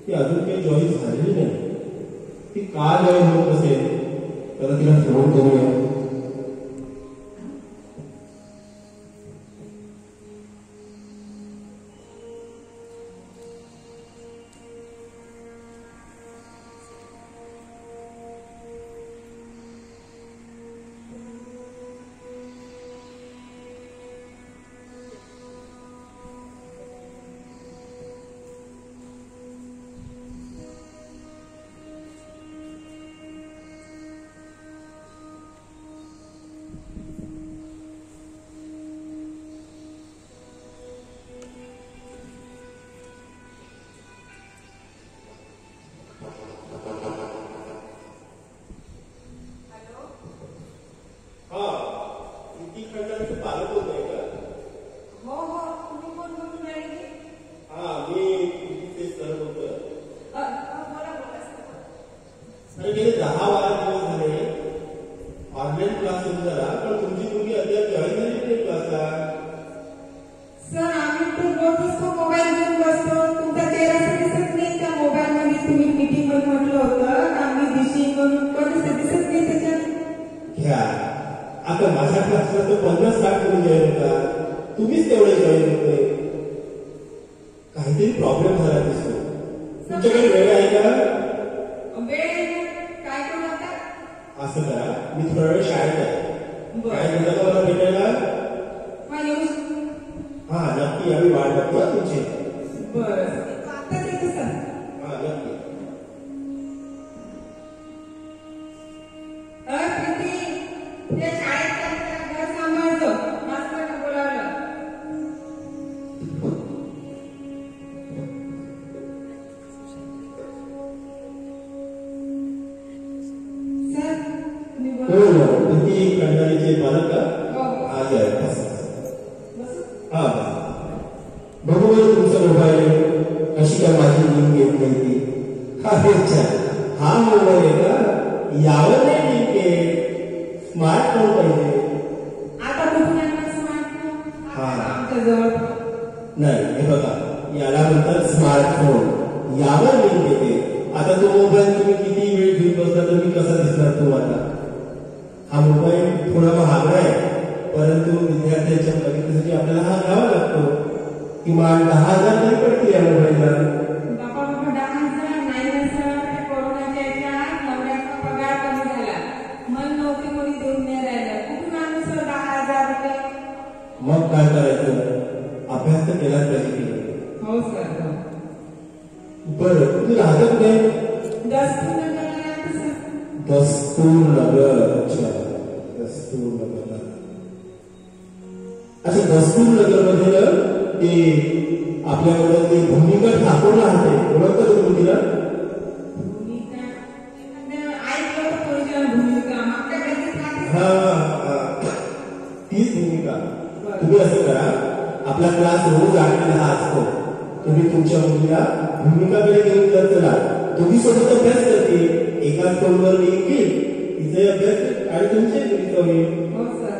ती अजून काही जॉईन झालेली नाही. ती का जॉईन होत नसेल, तर तिला फोन करूया. आता माझ्या क्लासला तर 50-60 मुली जॉईन होतात, तुम्हीच तेवढे जॉईन होते. काहीतरी प्रॉब्लेम झाला दिसतो. तुमच्याकडे वेळ आहे का? काय करू आता? असं करा, मी थोडा वेळ शाळेत आहे, काय म्हणता मला भेटायला? हा नक्की, आम्ही वाट बघतो तुमची. बरं, आताच येतो सर. हा नक्की. त्या शाळेत घर सांभाळतो, मास्तरला बोलावलं. सर तुम्ही बोला. तुम्ही कंटाळीचे पालक का? आज आहे. हा बघू बरं तुमचा मोबाईल, अशी काय माझी लिंक येत नाही ती. अच्छा, हा मोबाईल आहे का? यावर नाही लिंक आहे, स्मार्टफोन पाहिजे. आता कुठून आणणार स्मार्टफोन? हा आमच्या जवळ नाही, हे बघा, याला म्हणतात स्मार्टफोन, यावर लिंक येते. आता तो मोबाईल तुम्ही किती वेळ घेऊन बसला तर मी कसा दिसणार तुम्हाला? हा मोबाईल थोडा महागडा आहे, परंतु विद्यार्थ्यांच्या प्रगतीसाठी आपल्याला हा घ्यावा लागतो. किमान 10,000 तरी पडतील या मोबाईलला. बाबा 10,000 नाही ना सर, त्या कोरोनाच्या याच्यात नवऱ्याचा पगार कमी झाला, मला नोकरी कोणी देऊन नाही राहिलं, कुठून आणू सर 10,000 रुपये? मग काय करायचं? अभ्यास तर केलाच पाहिजे. हो सर. बरं, तुम्ही राहता कुठे? दस्तूर नगरला राहते सर. दस्तूर नगर. अच्छा, दस्तूर नगर. अच्छा, दस्तूर नगर मध्ये ते आपल्याकडे ते भूमिका ठाकूर राहते, ओळखता तुम्ही तिला? भूमिका ऐकलं होतं थोडीशी भूमिका मागच्या गल्लीत राहते. हा, तीच भूमिका. तुम्ही असं करा, आपला क्लास रोज 8 ते 10 असतो, तुम्ही तुमच्या मुलीला भूमिकाकडे घेऊन जर चला, तुम्ही सोबत अभ्यास करते, एकाच फोनवर लिंक येईल, तिचे अभ्यास आणि तुमचे होईल. हो सर.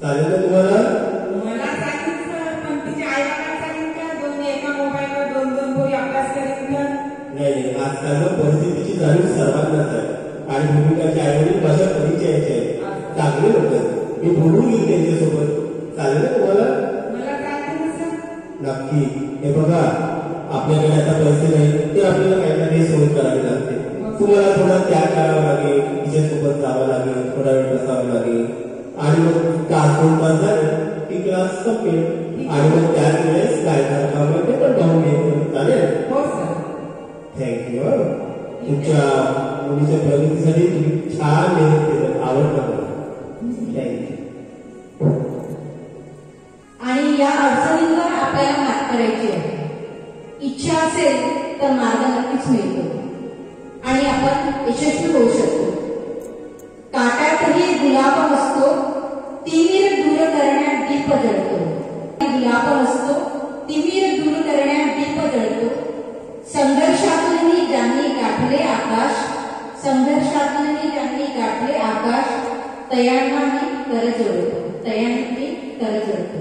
चालेल ना तुम्हाला? मला सांगितलं सर, पण तिच्या आईला सांगितलं दोन्ही एका मोबाईलवर 2-2 पोरी अभ्यास करीत. नाही, आजकाल परिस्थितीची जाणीव सर्वांनाच आहे आणि भूमिकाचे आईवडील माझ्या परिचयाचे आहेत, चांगले होतात, मी बोलून घेईन त्यांच्यासोबत. चालेल ना तुम्हाला? मला काय सर? नक्की. हे बघा, आपल्याकडे आता पैसे नाही तर आपल्याला काही ना काही सोय करावी लागते. तुम्हाला थोडा त्याग करावा लागेल, तिच्यासोबत जावं लागेल, थोडा वेळ बसावं लागेल आणि मग 2 तास झाले की क्लास संपेल आणि मग त्याच वेळेस काय करावं ते पण पाहून घ्यायचं. चालेल? हो सर. थँक्यू. इच्छा असेल तर मार्ग नक्कीच मिळतो आणि आपण यशस्वी होऊ शकतो. काट्यातही गुलाब असतो, तिमिर दूर करण्यात दीप जळतो. गुलाब असतो, तिमिर दूर करण्यात दीप जळतो. संघर्षातूनही ज्यांनी गाठले आकाश, संघर्षातूनही ज्यांनी गाठले आकाश, तयांनाही कर जोडतो, तयांनी कर जोडतो.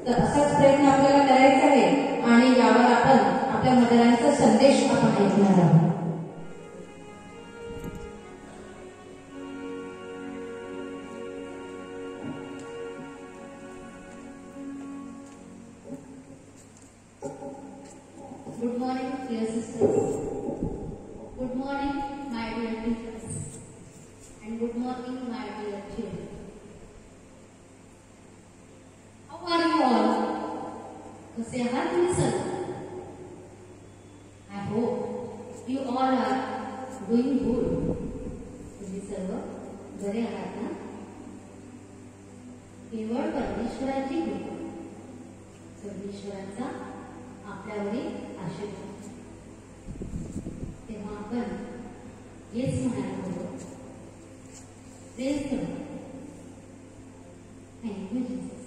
तर असाच प्रयत्न आपल्याला करायचा आहे आणि यावर आपण आपल्या मतदारांचा संदेश आपण ऐकणार आहोत. Good morning, dear sisters. Good morning, my dear teachers. And good morning, my dear children. How are you all? कसे आहात तुम्ही सर्व? I hope you all are doing good. तुम्ही सर्व बरे आहात ना? केवळ परमेश्वराची कृपा, परमेश्वराचा आपल्यावरील आशीर्वाद. तेव्हा आपण हेच म्हणायला हवं, praise the Lord. Thank you Jesus.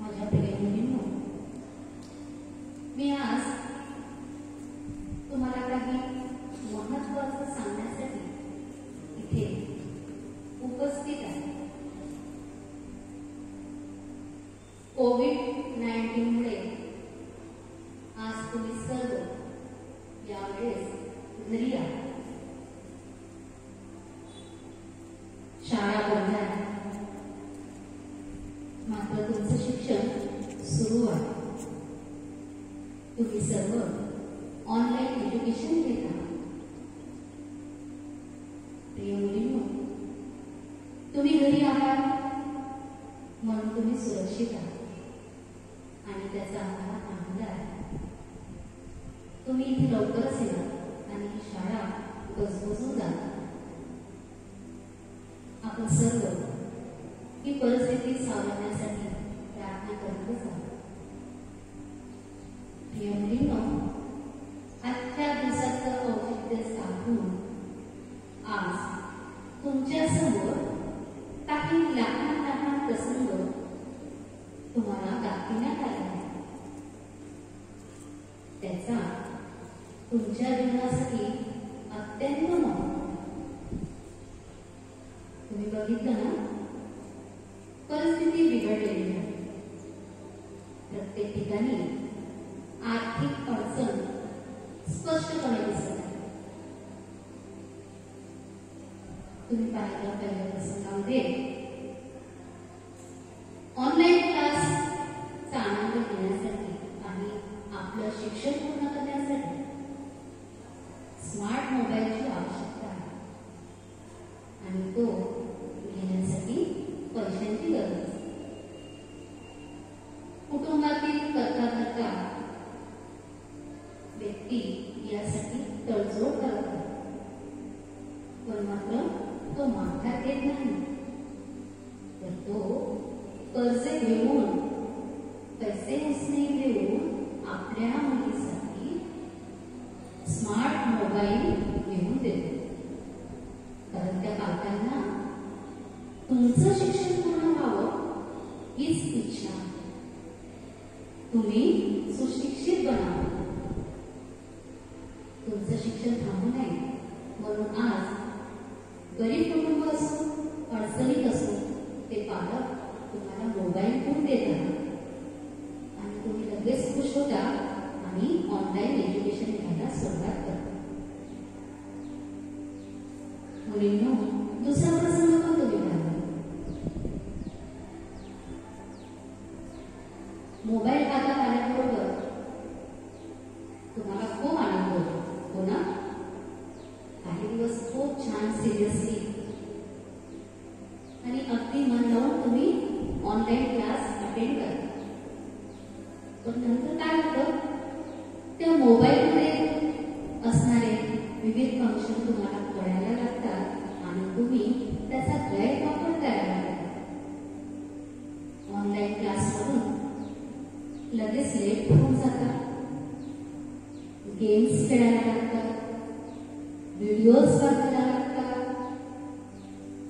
माझ्या प्रिय मुलींनो, मी आज तुम्हाला काही महत्त्वाचं सांगण्यासाठी इथे उपस्थित आहे. कोविड-19 मुळे आज तुम्ही सर्व यावेळेस घरी आहात. शाळा बंद आहे, मात्र तुमचं शिक्षण सुरू आहे. तुम्ही सर्व ऑनलाईन एज्युकेशन घेत आहात. प्रिय मुलींनो, तुम्ही घरी आहात म्हणून तुम्ही सुरक्षित आहात आणि त्याचा आम्हाला आनंद आहे. तुम्ही इथे लवकरच येणार आणि ही शाळा बजबजून जाणार. आपण सर्व ही परिस्थिती सावरण्यासाठी प्रार्थना करतच आहोत. प्रिय मुलींनो, आजच्या दिवसाचं औचित्य साधून आज तुमच्या समोर काही लहान लहान प्रसंग तुम्हाला दाखविण्यात आला आहे. त्याचा तुमच्या जीवनासाठी अत्यंत महत्त्व. तुम्ही बघितलं ना, परिस्थिती बिघडलेली आहे. प्रत्येक ठिकाणी आर्थिक अडचण स्पष्टपणे दिसत आहे. तुम्ही पाहिलं पहिल्या प्रसंगामध्ये ऑनलाईन क्लासचा आनंद घेण्यासाठी आणि आपलं शिक्षण पूर्ण करण्यासाठी स्मार्ट मोबाईलची आवश्यकता आहे आणि तो घेण्यासाठी पैशांची गरज. कुटुंबातील करता व्यक्ती यासाठी तडजोड करतात, पण मात्र तो माघार घेत नाही. तर तो कर्ज घेऊन, पैसे उसने देऊन आपल्या मुलीसाठी स्मार्ट मोबाईल घेऊन देतो. कारण त्या पालकांना तुमचं शिक्षण पूर्ण व्हावं हीच इच्छा. तुम्ही सुशिक्षित बनावं, तुमचं शिक्षण थांबू नये म्हणून आज गरीब कुटुंब असो, अडचणीत असो, ते पालक तुम्हाला मोबाईल घेऊन देतात आणि तुम्ही लगेच खुश होता आणि ऑनलाईन एज्युकेशन घ्यायला सुरुवात करता. मुलींनो, दुसरा प्रसंग पण तुम्ही पाहिला. मोबाईल हातात आल्याबरोबर तुम्हाला खूप आनंद होतो, हो ना? काही दिवस खूप छान सिरियसली आणि अगदी मन लावून तुम्ही ऑनलाईन क्लास अटेंड करता. पण नंतर काय होतं, त्या मोबाईलमध्ये असणारे विविध फंक्शन तुम्हाला कळायला लागतात आणि तुम्ही त्याचा गैरवापर करायला लागता. ऑनलाईन क्लासमधून लगेच लेट होऊन जातात, गेम्स खेळायला लागतात, व्हिडिओज बघायला लागतात,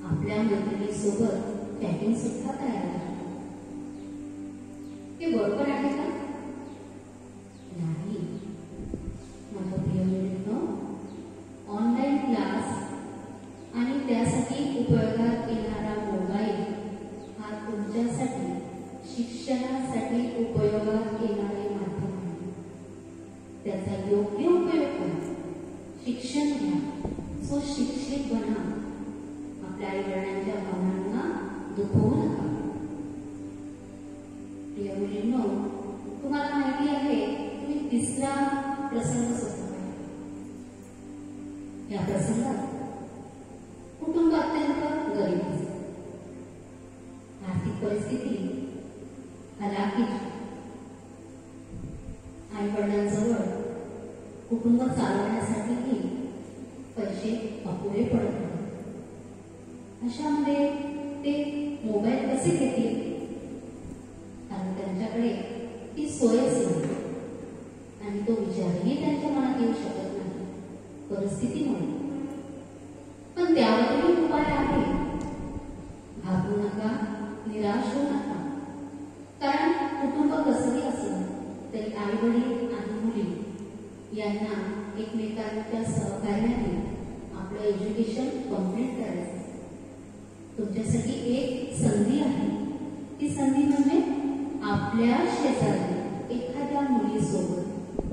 आपल्या मैत्रिणीसोबत चॅटिंग सुद्धा करायला लागतात. हे बरोबर आहे का? नाही. माझ्या प्रिय मुलींनो, ऑनलाईन क्लास आणि त्यासाठी उपयोगात येणारा मोबाईल हा तुमच्यासाठी शिक्षणासाठी उपयोगात येणारे माध्यम आहे. त्याचा योग्य उपयोग करा, शिक्षण घ्या, सुशिक्षित बना. आपल्या आई वडिलांच्या भावनांना दुखवू नका. प्रिय मुलींनो, तुम्हाला माहिती आहे तुम्ही तिसरा प्रसंग सुद्धा पाहिला. या प्रसंगात कुटुंब अत्यंत गरीब असते, आर्थिक परिस्थिती हलाखीची. आई वडिलांजवळ कुटुंब चालवण्यासाठीही पैसे अपुरे पडत नाही. अशामध्ये ते मोबाईल कसे घेतील? कारण त्यांच्याकडे ती सोयच नाही आणि तो विचारही त्यांच्या मनात येऊ शकत नाही परिस्थितीमुळे. पण त्यावरही उपाय आहे. घाबरू नका, निराश होऊ नका. कारण कुटुंब कसंही असलं तरी आई वडील आणि मुली यांना एकमेकांच्या सहकार्याने आपलं एज्युकेशन कम्प्लीट करायचं. तुमच्यासाठी एक संधी आहे. ती संधी म्हणजे आपल्या शेजारी एखाद्या मुलीसोबत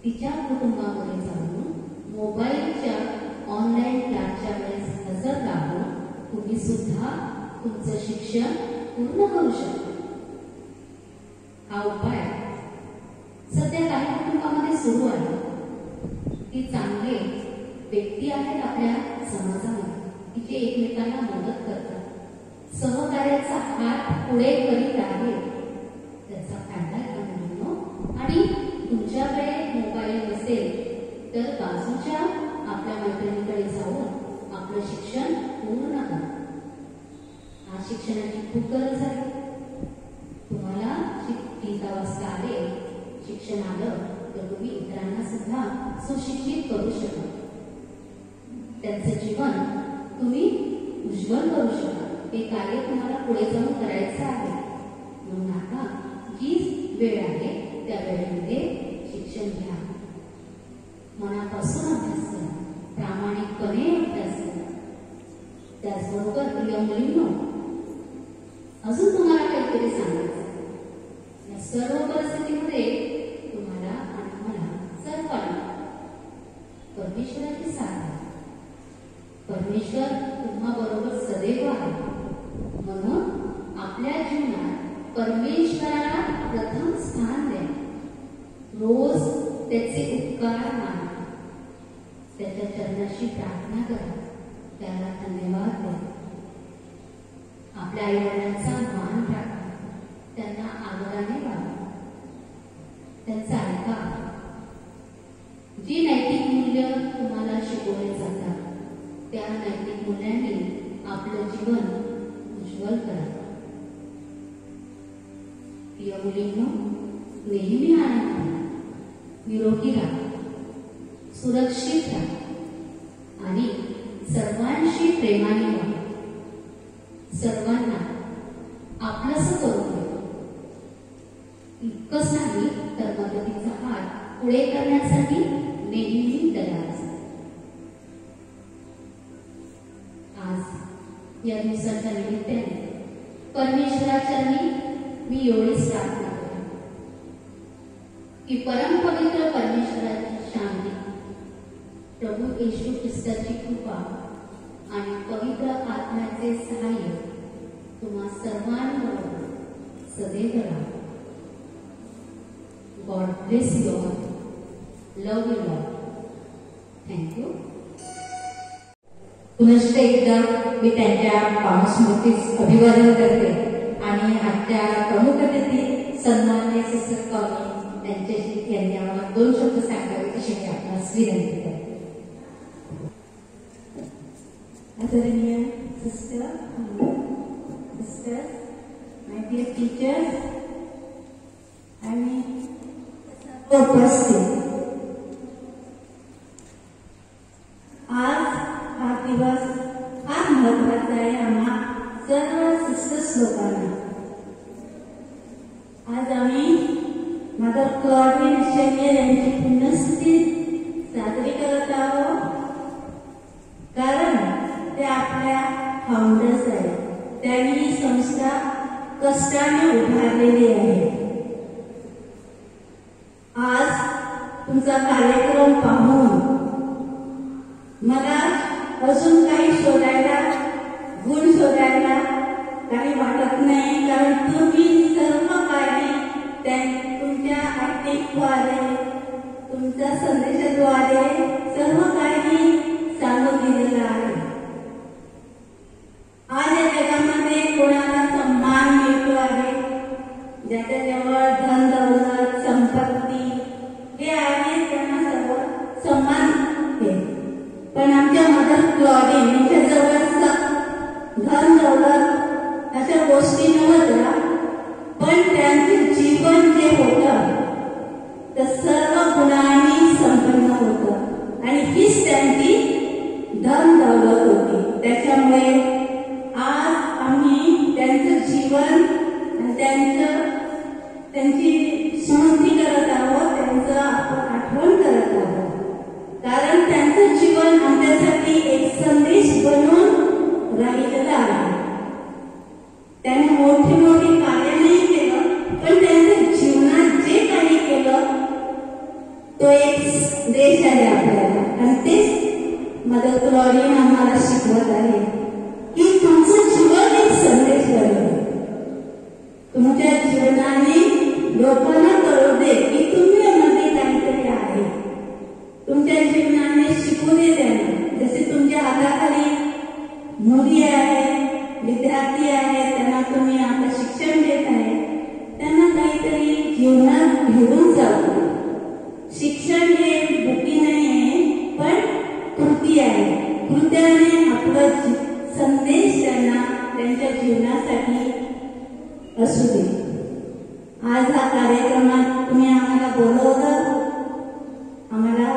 तिच्या कुटुंबामध्ये जाऊन मोबाईलच्या ऑनलाईन क्लासच्या वेळेस हजर राहून तुम्ही सुद्धा तुमचं शिक्षण पूर्ण करू शकता. हा उपाय सध्या काही कुटुंबामध्ये सुरू आहे. ती चांगले व्यक्ती आहेत आपल्या समाजामध्ये की जे एकमेकांना मदत करतात, सहकार्याचा हात पुढे करीत आहेत. त्याचा फायदा घ्या. आणि तुमच्याकडे मोबाईल नसेल तर बाजूच्या आपल्या मैत्रिणीकडे जाऊन आपलं शिक्षण पूर्ण करा. आज शिक्षणाची खूप गरज आहे. तुम्हाला 3 वाजता आले, शिक्षण आलं तर तुम्ही इतरांना सुद्धा सुशिक्षित करू शकता. त्यांचं जीवन तुम्ही उज्ज्वल करू शकता. हे कार्य तुम्हाला पुढे जाऊन करायचं आहे. म्हणून आता जी वेळ आहे त्या वेळेमध्ये शिक्षण घ्या. मनापासून अभ्यास करा, प्रामाणिकपणे अभ्यास करा. त्याचबरोबर प्रिय मुलींनो, अजून तुम्हाला काहीतरी सांगायचं. या सर्व परिस्थितीमध्ये तुम्हाला आणि मला सर्वांना परमेश्वराची साथ आहे. परमेश्वर तुम्हा बरोबर सदैव आहे. म्हणून आपल्या जीवनात परमेश्वराला प्रथम स्थान द्या. रोज त्याचे उपकार माना, त्याच्या चरणाशी प्रार्थना करा, त्याला धन्यवाद द्या. आपल्या आई वडिलांचा मान राखा, त्यांना आदराने वागा, त्यांचा ऐका. जी नैतिक मूल्य तुम्हाला शिकवले जातात त्या नैतिक मूल्यांनी आपलं जीवन उज्ज्वल करा. प्रिय मुलींनो, नेहमी आनंद राहा, निरोगी राहा, सुरक्षित राहा आणि सर्वांशी प्रेमाने वागा. सर्वांना आपलंसं करून घ्या. इतकंच नाही तर मदतीचा हात पुढे करण्यासाठी नेहमी तयार असतात. आज या दिवसाच्या निमित्ताने परमेश्वराचरणी मी एवढीच प्रार्थना करते की परमपवित्र परमेश्वराची शांती, प्रभू येशू ख्रिस्ताची कृपा आणि पवित्र आत्म्याचे सहाय्य तुम्हा सर्वांबरोबर सदैव राहा. God bless you all. Love you all. Thank you. पुनश्च एकदा मी त्यांच्या पामस्मृतीस अभिवादन करते आणि आजच्या प्रमुख अतिथी सन्माननीय सिस्टर कॉलनी यांनी आम्हाला 2 शब्द सांगावे अशी मी आपणास विनंती करते. आदरणीय sisters, my dear teachers, I mean उपस्थित, आज हा दिवस फार महत्वाचा आहे आम्हा सर्व सिस्टर्स लोकांना. आज आम्ही मदर क्लॉडिन शेनियर यांची पुण्यतिथी साजरी करत आहोत, कारण ते आपल्या फाउंडर्स आहेत. त्यांनी ही संस्था कष्टाने उभारलेली आहे. आज तुमचा कार्यक्रम पाहून मला अजून काही शोधायला, गुण शोधायला काही वाटत नाही, कारण तुम्ही सर्व काही तुमच्या ऍक्टिंगद्वारे, तुमच्या संदेशाद्वारे सर्व काही सांगून दिलेलं आहे. आज या जगामध्ये कोणाला सन्मान मिळतो आहे, ज्याच्याजवळ धन दौलत संपत्ती हे आहे त्यांना सर्व सन्मान आहे. पण आमच्या मदर क्लॉडिन यांच्याजवळ धन दौलत अशा गोष्टी नव्हत्या, पण त्यांचे जीवन जे होतं ते सर्व गुणांनी संपन्न होतं आणि हीच त्यांची धन दौलत होती. त्याच्यामुळे आज आम्ही त्यांचं जीवन त्यांची स्मृती करत आहोत, त्यांचं आपण आठवण करत आहोत, कारण त्यांचं जीवन आमच्यासाठी एक संदेश बनून राहिलेलं आहे. त्यांनी मोठी मोठी कार्य नाही केलं, पण त्यांच्या जीवनात जे काही केलं तो एक संदेश आहे आपल्याला. आणि तेच मदर क्लॉडिन आम्हाला शिकवत आहे की तुमचं जीवन एक संदेश बनवलं. तुमच्या जीवनाने लोकांना कळू दे की तुम्ही मध्ये काहीतरी आहे. तुमच्या जीवनाने शिकू दे त्यांना. जसे तुमच्या हाताखाली मुली आहेत, विद्यार्थी आहेत, त्यांना तुम्ही आता शिक्षण देत आहे, त्यांना काहीतरी जीवनात घेऊन जाऊ. शिक्षण हे बुकी नाही आहे, पण कृती आहे. कृत्याने आपलं संदेश त्यांना त्यांच्या जीवनासाठी असू दे. आज हा कार्यक्रमात तुम्ही आम्हाला बोलवलं, आम्हाला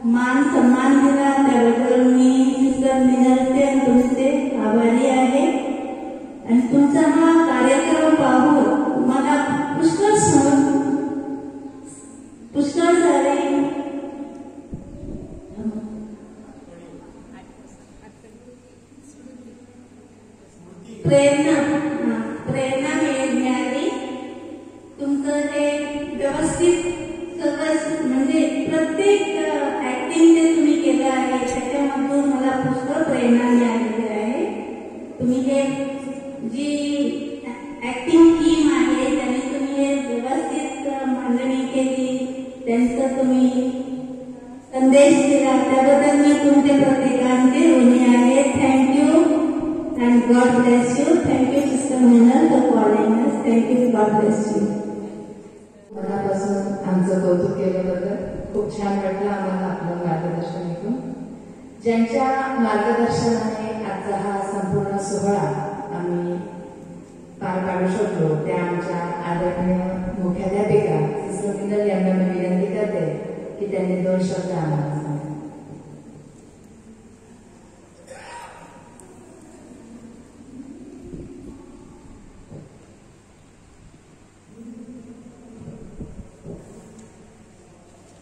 मान सन्मान दिला, त्याबद्दल मी सिस्टर मिनलचे आणि तुमचे आभारी आहे. आणि तुमचा हा कार्यक्रम पाहून मला पुष्कळ सारे प्रेरणा मिळाली. तुमचं हे व्यवस्थित सर्व म्हणजे प्रत्येक ऍक्टिंग जे तुम्ही केलं आहे त्याच्यामधून मला पुष्कळ प्रेरणा मिळालेली आहे. तुम्ही हे जी ऍक्टिंग टीम आहे त्यांनी तुम्ही हे व्यवस्थित मांडणी केली, त्यांचा तुम्ही संदेश दिला, त्याबद्दल मी तुमच्या प्रत्येकांचे ऋणी आहे. Thank you and God bless you. Thank you, Sister Minal, for calling us. Thank you. God bless you. मनापासून आमचं कौतुक केल्याबद्दल खूप छान वाटलं आम्हाला आपलं मार्गदर्शन ऐकून. ज्यांच्या मार्गदर्शनाने आजचा हा संपूर्ण सोहळा आम्ही पार पाडू शकलो त्या आमच्या आदरणीय मुख्याध्यापिका सिस्टर मिनल यांना मी विनंती करते की त्यांनी 2 शब्द आम्हाला सांगा.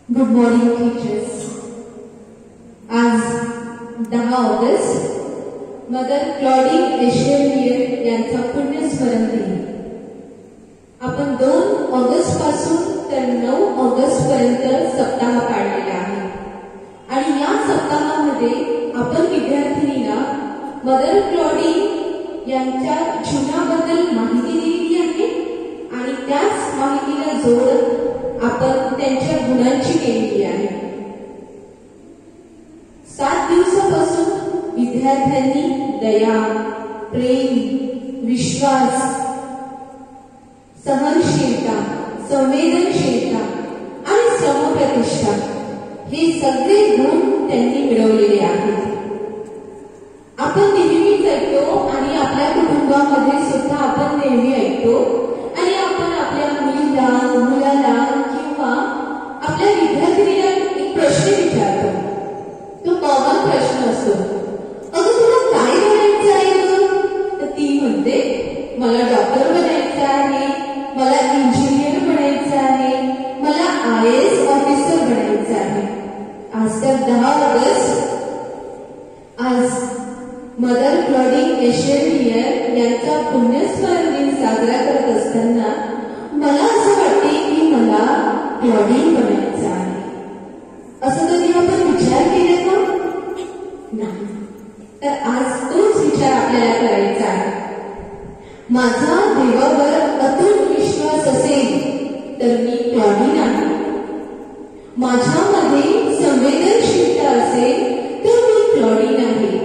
Good morning teachers. आज 10 ऑगस्ट मदर क्लॉडिन एशेमियर यांचा पुण्यस्मरण दिन. आपण 2 ऑगस्ट पासून तर 9 ऑगस्ट पर्यंत सप्ताह पाळलेला आहे आणि या सप्ताहामध्ये आपण विद्यार्थिनींना मदर क्लॉडिन यांच्या जीवनाबद्दल माहिती दिलेली आहे आणि त्याच माहितीला जोडत आपण त्यांच्या गुणांची केलेली आहे. 7 दिवसापासून विद्यार्थ्यांनी दया, प्रेम, विश्वास, सहनशीलता, संवेदनशीलता आणि समप्रतिष्ठा हे सगळे गुण त्यांनी मिळवलेले आहेत. आपण नेहमीच ऐकतो आणि आपल्या कुटुंबामध्ये सुद्धा आपण नेहमी ऐकतो आणि आपण आपल्या मुलीला, मुलाला किंवा करायचं आहे. आज तर 10 ऑगस्ट. आज मदर क्लॉडिन एशेरियर यांचा पुण्यस्मरण दिन साजरा करत असताना मला असं वाटते की मला क्लॉडिन बनायचं आहे. असं कधी आपण विचार केले का? नाही. तर आज तोच विचार आपल्याला करायचा आहे. माझा देवावर अतूट विश्वास असेल तर मी क्लॉडिन आहे. माझ्यामध्ये संवेदनशीलता असेल तर मी क्लॉडिन आहे.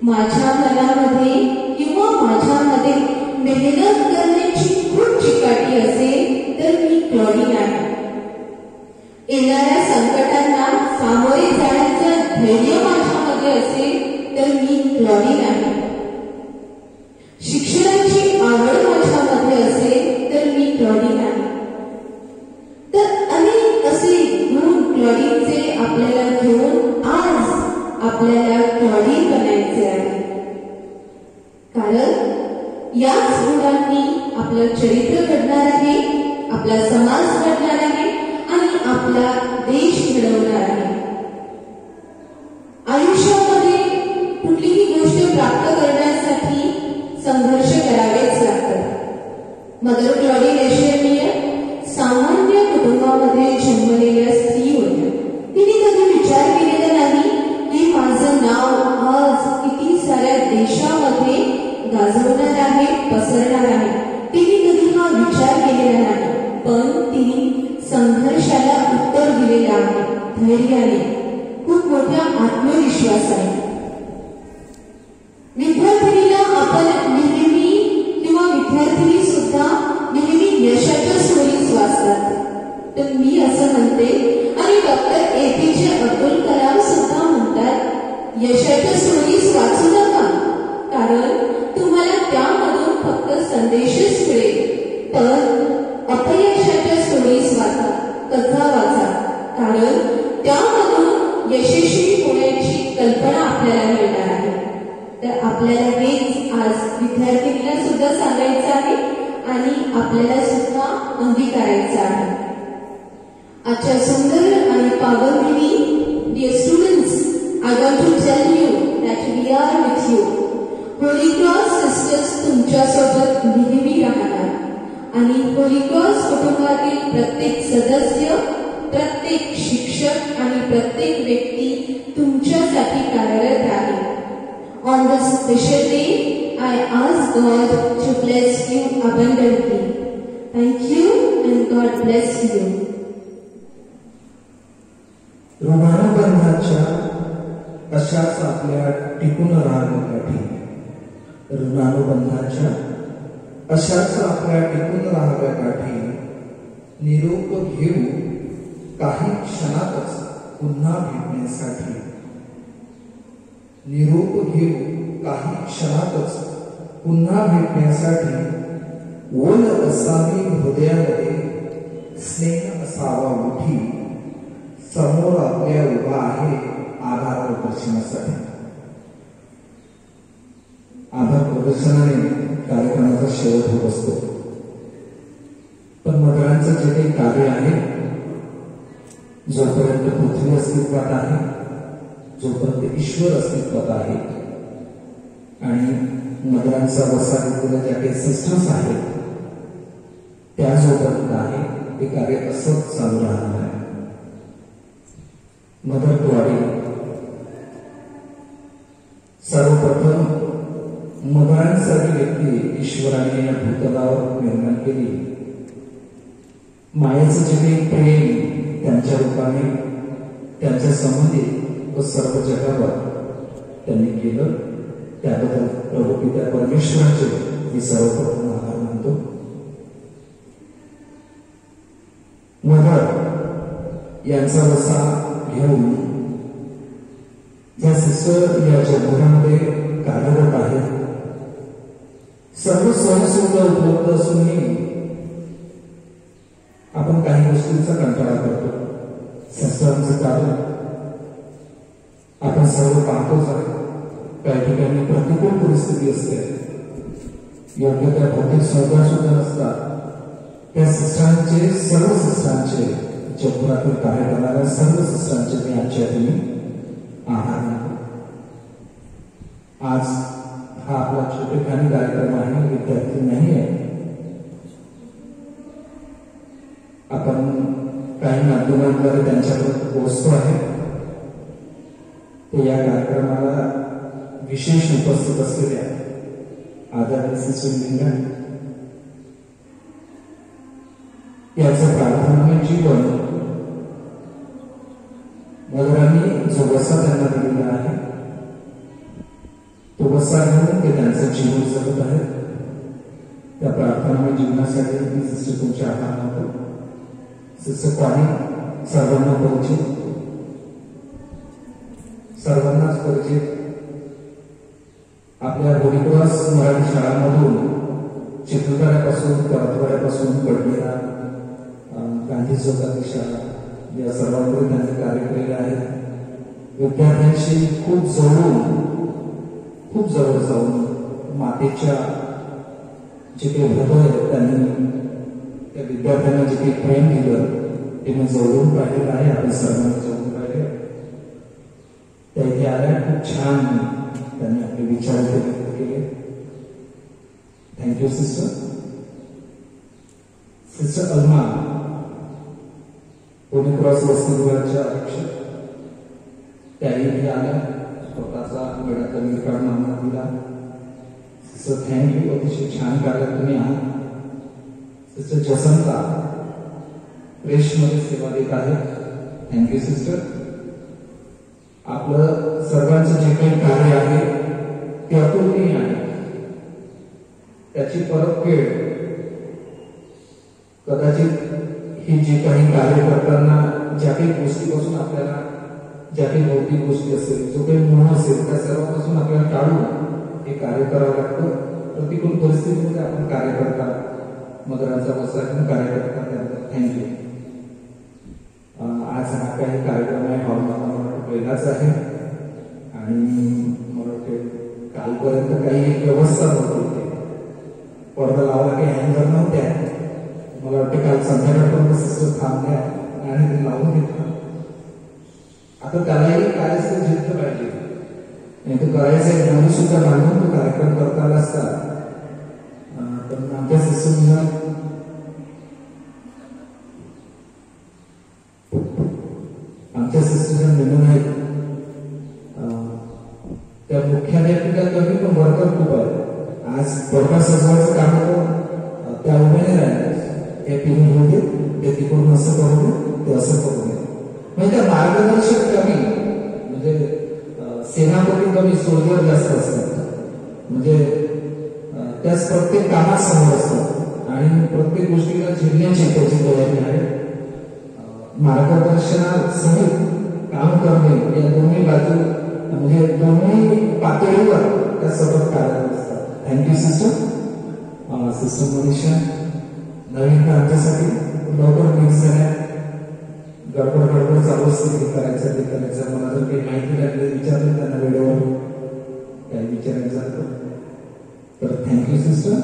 माझ्या मनामध्ये किंवा माझ्यामध्ये मेहनत करण्याची खूप चिकाटी असेल तर मी क्लॉडिन आहे. येणाऱ्या संकटांना सामोरे जाण्याचं धैर्य माझ्यामध्ये असेल तर मी क्लॉडिन आहे. शिक्षणाची आवड माझ्यामध्ये असेल तर मी क्लॉडिन आहे. तर अनेक असे गुण क्लॉडिनचे आपल्याला घेऊन आज आपल्याला क्लॉडिन बनायचे आहे. कारण याच गुणांनी आपलं चरित्र घडणार आहे, आपला समाज घडणार आहे आणि आपला देश घडवणार आहे. आयुष्यामध्ये कुठलीही गोष्ट प्राप्त करण्यासाठी संघर्ष करावेच लागतात. मदर क्लॉडिन एशेरियर सामान्य कुटुंबामध्ये जन्मलेल्या स्त्री होत्या. तिने कधी विचार केलेला नाही की माझं नाव आज किती साऱ्या देशामध्ये गाजवणार आहे, पसरणार आहे. तिने कधी हा विचार केलेला नाही, पण तिने संघर्षाला उत्तर दिलेलं आहे, धैर्याने, खूप मोठ्या आत्मविश्वासाने. विद्यार्थिनीला आपण नेहमी किंवा विद्यार्थिनी सुद्धा नेहमी यशाच्या स्टोरीज वाचतात. तर मी असं म्हणते आणि डॉक्टर APJ अब्दुल कलाम सुद्धा म्हणतात यशाच्या स्टोरीज वाचू नका, कारण तुम्हाला त्यामधून फक्त संदेशच मिळेल. पण अपयशाच्या स्टोरीज वाचा, कथा वाचा, कारण त्यामधून यशस्वी होण्याची कल्पना आपल्याला मिळणार आहे. तर आपल्याला हेच आज विद्यार्थिनीला सुद्धा सांगायचं आहे आणि आपल्याला सुद्धा अंगीकारायचं आहे. आजच्या सुंदर आणि पावन दिनी, dear students, I want to tell you that we are with you. Holy Cross sisters तुमच्यासोबत नेहमी राहणार आणि होली क्रॉस कुटुंबातील प्रत्येक सदस्य, प्रत्येक शिक्षक आणि प्रत्येक व्यक्ती तुमच्यासाठी कार्यरत आहे. On this special day, I ask God to bless you abundantly. Thank you and God bless you. ऋणानुबंधाच्या अशाच आपल्या टिकून राहण्यासाठी, ऋणानुबंधाच्या अशाच आपल्या टिकून राहण्यासाठी निरोप घेऊ काही क्षणातच पुन्हा भेटण्यासाठी. निरोप घेऊ काही क्षणातच पुन्हा भेटण्यासाठी ओल असावी हृदयामध्ये, स्नेह असावा उठी, समोर आपल्या उभा आहे आधार प्रदर्शनासाठी. आधार प्रदर्शनाने कार्यक्रमाचा शेवट होत असतो, पण मदरांचं जे काही कार्य आहे, जोपर्यंत पृथ्वी अस्तित्वात आहे, जोपर्यंत ईश्वर अस्तित्वात आहे आणि मदरांचा वसा घेतलेल्या ज्या काही सिस्टम्स आहेत त्या जोपर्यंत आहे ते कार्य असंच चालू राहणार आहे. मदर क्लॉडिन सर्वप्रथम मदरांसारखी व्यक्ती ईश्वराने या भूतलावर निर्माण केली. मायेचं जे काही प्रेम त्यांच्या रूपाने त्यांच्या संबंधित व सर्व जगावर त्यांनी केलं, त्याबद्दल प्रभू पिता परमेश्वराचे मी सर्वप्रथम आभार मानतो. मदर यांचा वसा घेऊन ज्या सिस्टर या जगभरामध्ये कार्यरत आहेत, सर्व सोयीसुविधा उपलब्ध असूनही आपण काही गोष्टींचा कंटाळा करतो. सिस्टरचं कार्य आपण सर्व पाहतोच आहे. काही ठिकाणी प्रतिकूल परिस्थिती असते, योग्य त्या भौतिक सुविधा सुद्धा नसतात. त्या सिस्टरांचे, सर्व सिस्टरांचे जगभरातील कार्य करणाऱ्या सर्व सिस्टरांचे मी आजच्या दिनी आभार मानतो. आज हा आपला छोटेखानी कार्यक्रम आहे, विद्यार्थी नाही आहे. आपण काही माध्यमांद्वारे त्यांच्याकडे पोहोचतो आहे. ते या कार्यक्रमाला विशेष उपस्थित असलेल्या आदरणीय सिस्टर लिंगा याचं प्रार्थनामय जीवन मदरांनी जो वसा त्यांना दिलेला आहे तो वसा घेऊन ते त्यांचं जीवन जगत आहेत. त्या प्रार्थनामय जीवनासाठी मी सिस्टर तुमचे आभार मानतो. सिस्टर पाणी सर्वांनाच परिचित आपल्या होळीक्रॉस मराठी शाळांमधून चित्रकारापासून कर्तवाड्यापासून पडलेला गांधी चौकातील शाळा या सर्वांकडे त्यांनी कार्य केलेले आहे. विद्यार्थ्यांशी खूप जवळ जाऊन मातेच्या जे काही हृदय त्यांनी त्या विद्यार्थ्यांना जे काही प्रेम दिलं ते मी जवळून पाहिलेलं आहे. आपण सर्वांना जवळून पाहिले. त्या इथे आल्या, खूप छान त्यांनी आपले विचार व्यक्त केले. Thank you sister. Sister Alma Pune cross वसतिगृहाच्या अध्यक्ष त्याही इथे आल्या. स्वतःचा वेळाचा वेळ काढून आम्हाला दिला. Sister thank you. अतिशय छान कार्य तुम्ही आहात. सिस्टर जसंता प्रेसमध्ये सेवा देत आहेत. Thank you sister. आपलं सर्वांचं जे काही कार्य आहे ते अतुलनीय आहे. त्याची परतफेड कदाचित ही जे काही कार्य करताना ज्या काही गोष्टीपासून आपल्याला ज्या काही भौतिक गोष्टी असेल, जो काही मोह असेल, त्या सर्वांपासून आपल्याला टाळून हे कार्य करावं लागतं. प्रतिकूल परिस्थितीमध्ये आपण कार्य करतात, मदरांचा वसा घेऊन कार्य करतात. त्यानंतर थँक्यू. आज हा काही कार्यक्रम आहे हॉल मला पहिलाच आहे आणि मला वाटते कालपर्यंत काही एक व्यवस्था नव्हती. पडदा लावला काही हँगर नव्हत्या. मला वाटतं काल संध्याकाळपर्यंत सिस्टर थांबल्या आणि ते लावून घेतलं. आता त्यालाही काय असं जिद्द पाहिजे, नाही तर करायचं म्हणून सुद्धा बांधून तो कार्यक्रम करता आला असता. पण आमच्या सिस्टरला निर्णय आहेत. त्या मुख्याध्यापिका कमी पण वर्कर खूप आहे. आज पडदा सजवायचं काम होतं, त्या उभे नाही राहिले. हे पिढी होते ते तिकडून असं करू दे, ते असं करू दे. म्हणजे त्या मार्गदर्शक कमी, म्हणजे सेनापती कमी, सोल्जर जास्त असतात. म्हणजे त्याच प्रत्येक कामात समोर असतात आणि प्रत्येक गोष्टीला झेलण्याची त्याची तयारी आहे. मार्गदर्शनासहित काम करणे या दोन्ही बाजू, म्हणजे दोन्ही पातळीवर त्या सतत कार्यरत असतात. Thank you sister. सिस्टर मनीषा नवीन आमच्यासाठी लवकर मिक्स झाल्या. गडबड चालू असते, हे करायचं ते करायचं. मला जर काही माहिती लागली विचारलं त्यांना वेळेवर काही विचारायचं असतं. तर थँक्यू सिस्टर.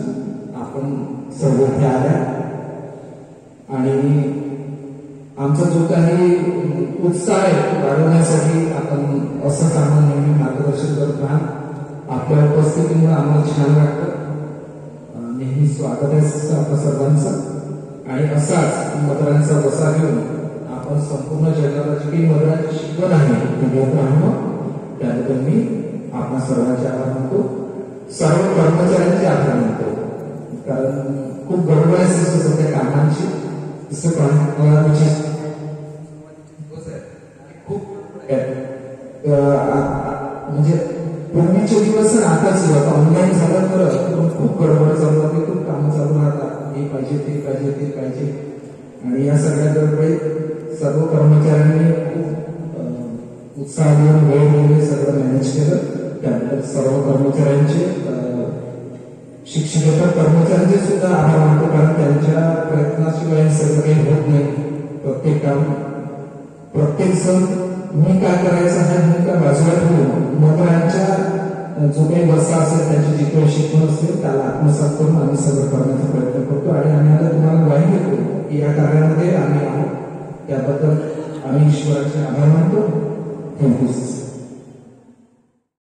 आपण सर्व इथे आल्या आणि आमचा जो काही उत्साह आहे वाढवण्यासाठी आपण असं काम नेहमी मार्गदर्शन करत राहा. आपल्या उपस्थितीमुळे आम्हाला छान वाटतं. नेहमी स्वागत आहे आपल्या सर्वांचं. आणि असाच मदरांचा वसा घेऊन आपण संपूर्ण जगाला जी काही मदरांची शिकवण आहे ते देत राहावं. त्याबद्दल मी आपल्या सर्वांचे आभार मानतो. सर्व कर्मचाऱ्यांचे आभार मानतो. कारण खूप गडबड आहे सध्या कामांची. खूप म्हणजे पूर्वीचे दिवस आताच ऑनलाईन झालं तर खूप गडबड चालू होते, खूप कामं चालू राहतात. हे पाहिजे ते पाहिजे ते पाहिजे. आणि या सगळ्या गडबडीत सर्व कर्मचाऱ्यांनी खूप उत्साह देऊन वेळ दिले, सगळं मॅनेज केलं. त्याबद्दल सर्व कर्मचाऱ्यांचे, शिक्षकेतर कर्मचाऱ्यांचे सुद्धा आभार मानतो. कारण त्यांच्या प्रयत्नाशिवाय सगळं काही होत नाही. प्रत्येक काम, प्रत्येक जण मी काय करायचं आहे भूमिका बाजूला ठेवून मदरांच्या जो काही वसा असेल, त्यांची जी काही शिकवण असेल त्याला आत्मसात करून आम्ही सगळं करण्याचा प्रयत्न करतो. आणि आम्ही आता तुम्हाला ग्वाही देतो की या कार्यामध्ये आम्ही आहोत त्याबद्दल आम्ही ईश्वराचे आभार मानतो. थँक्यू.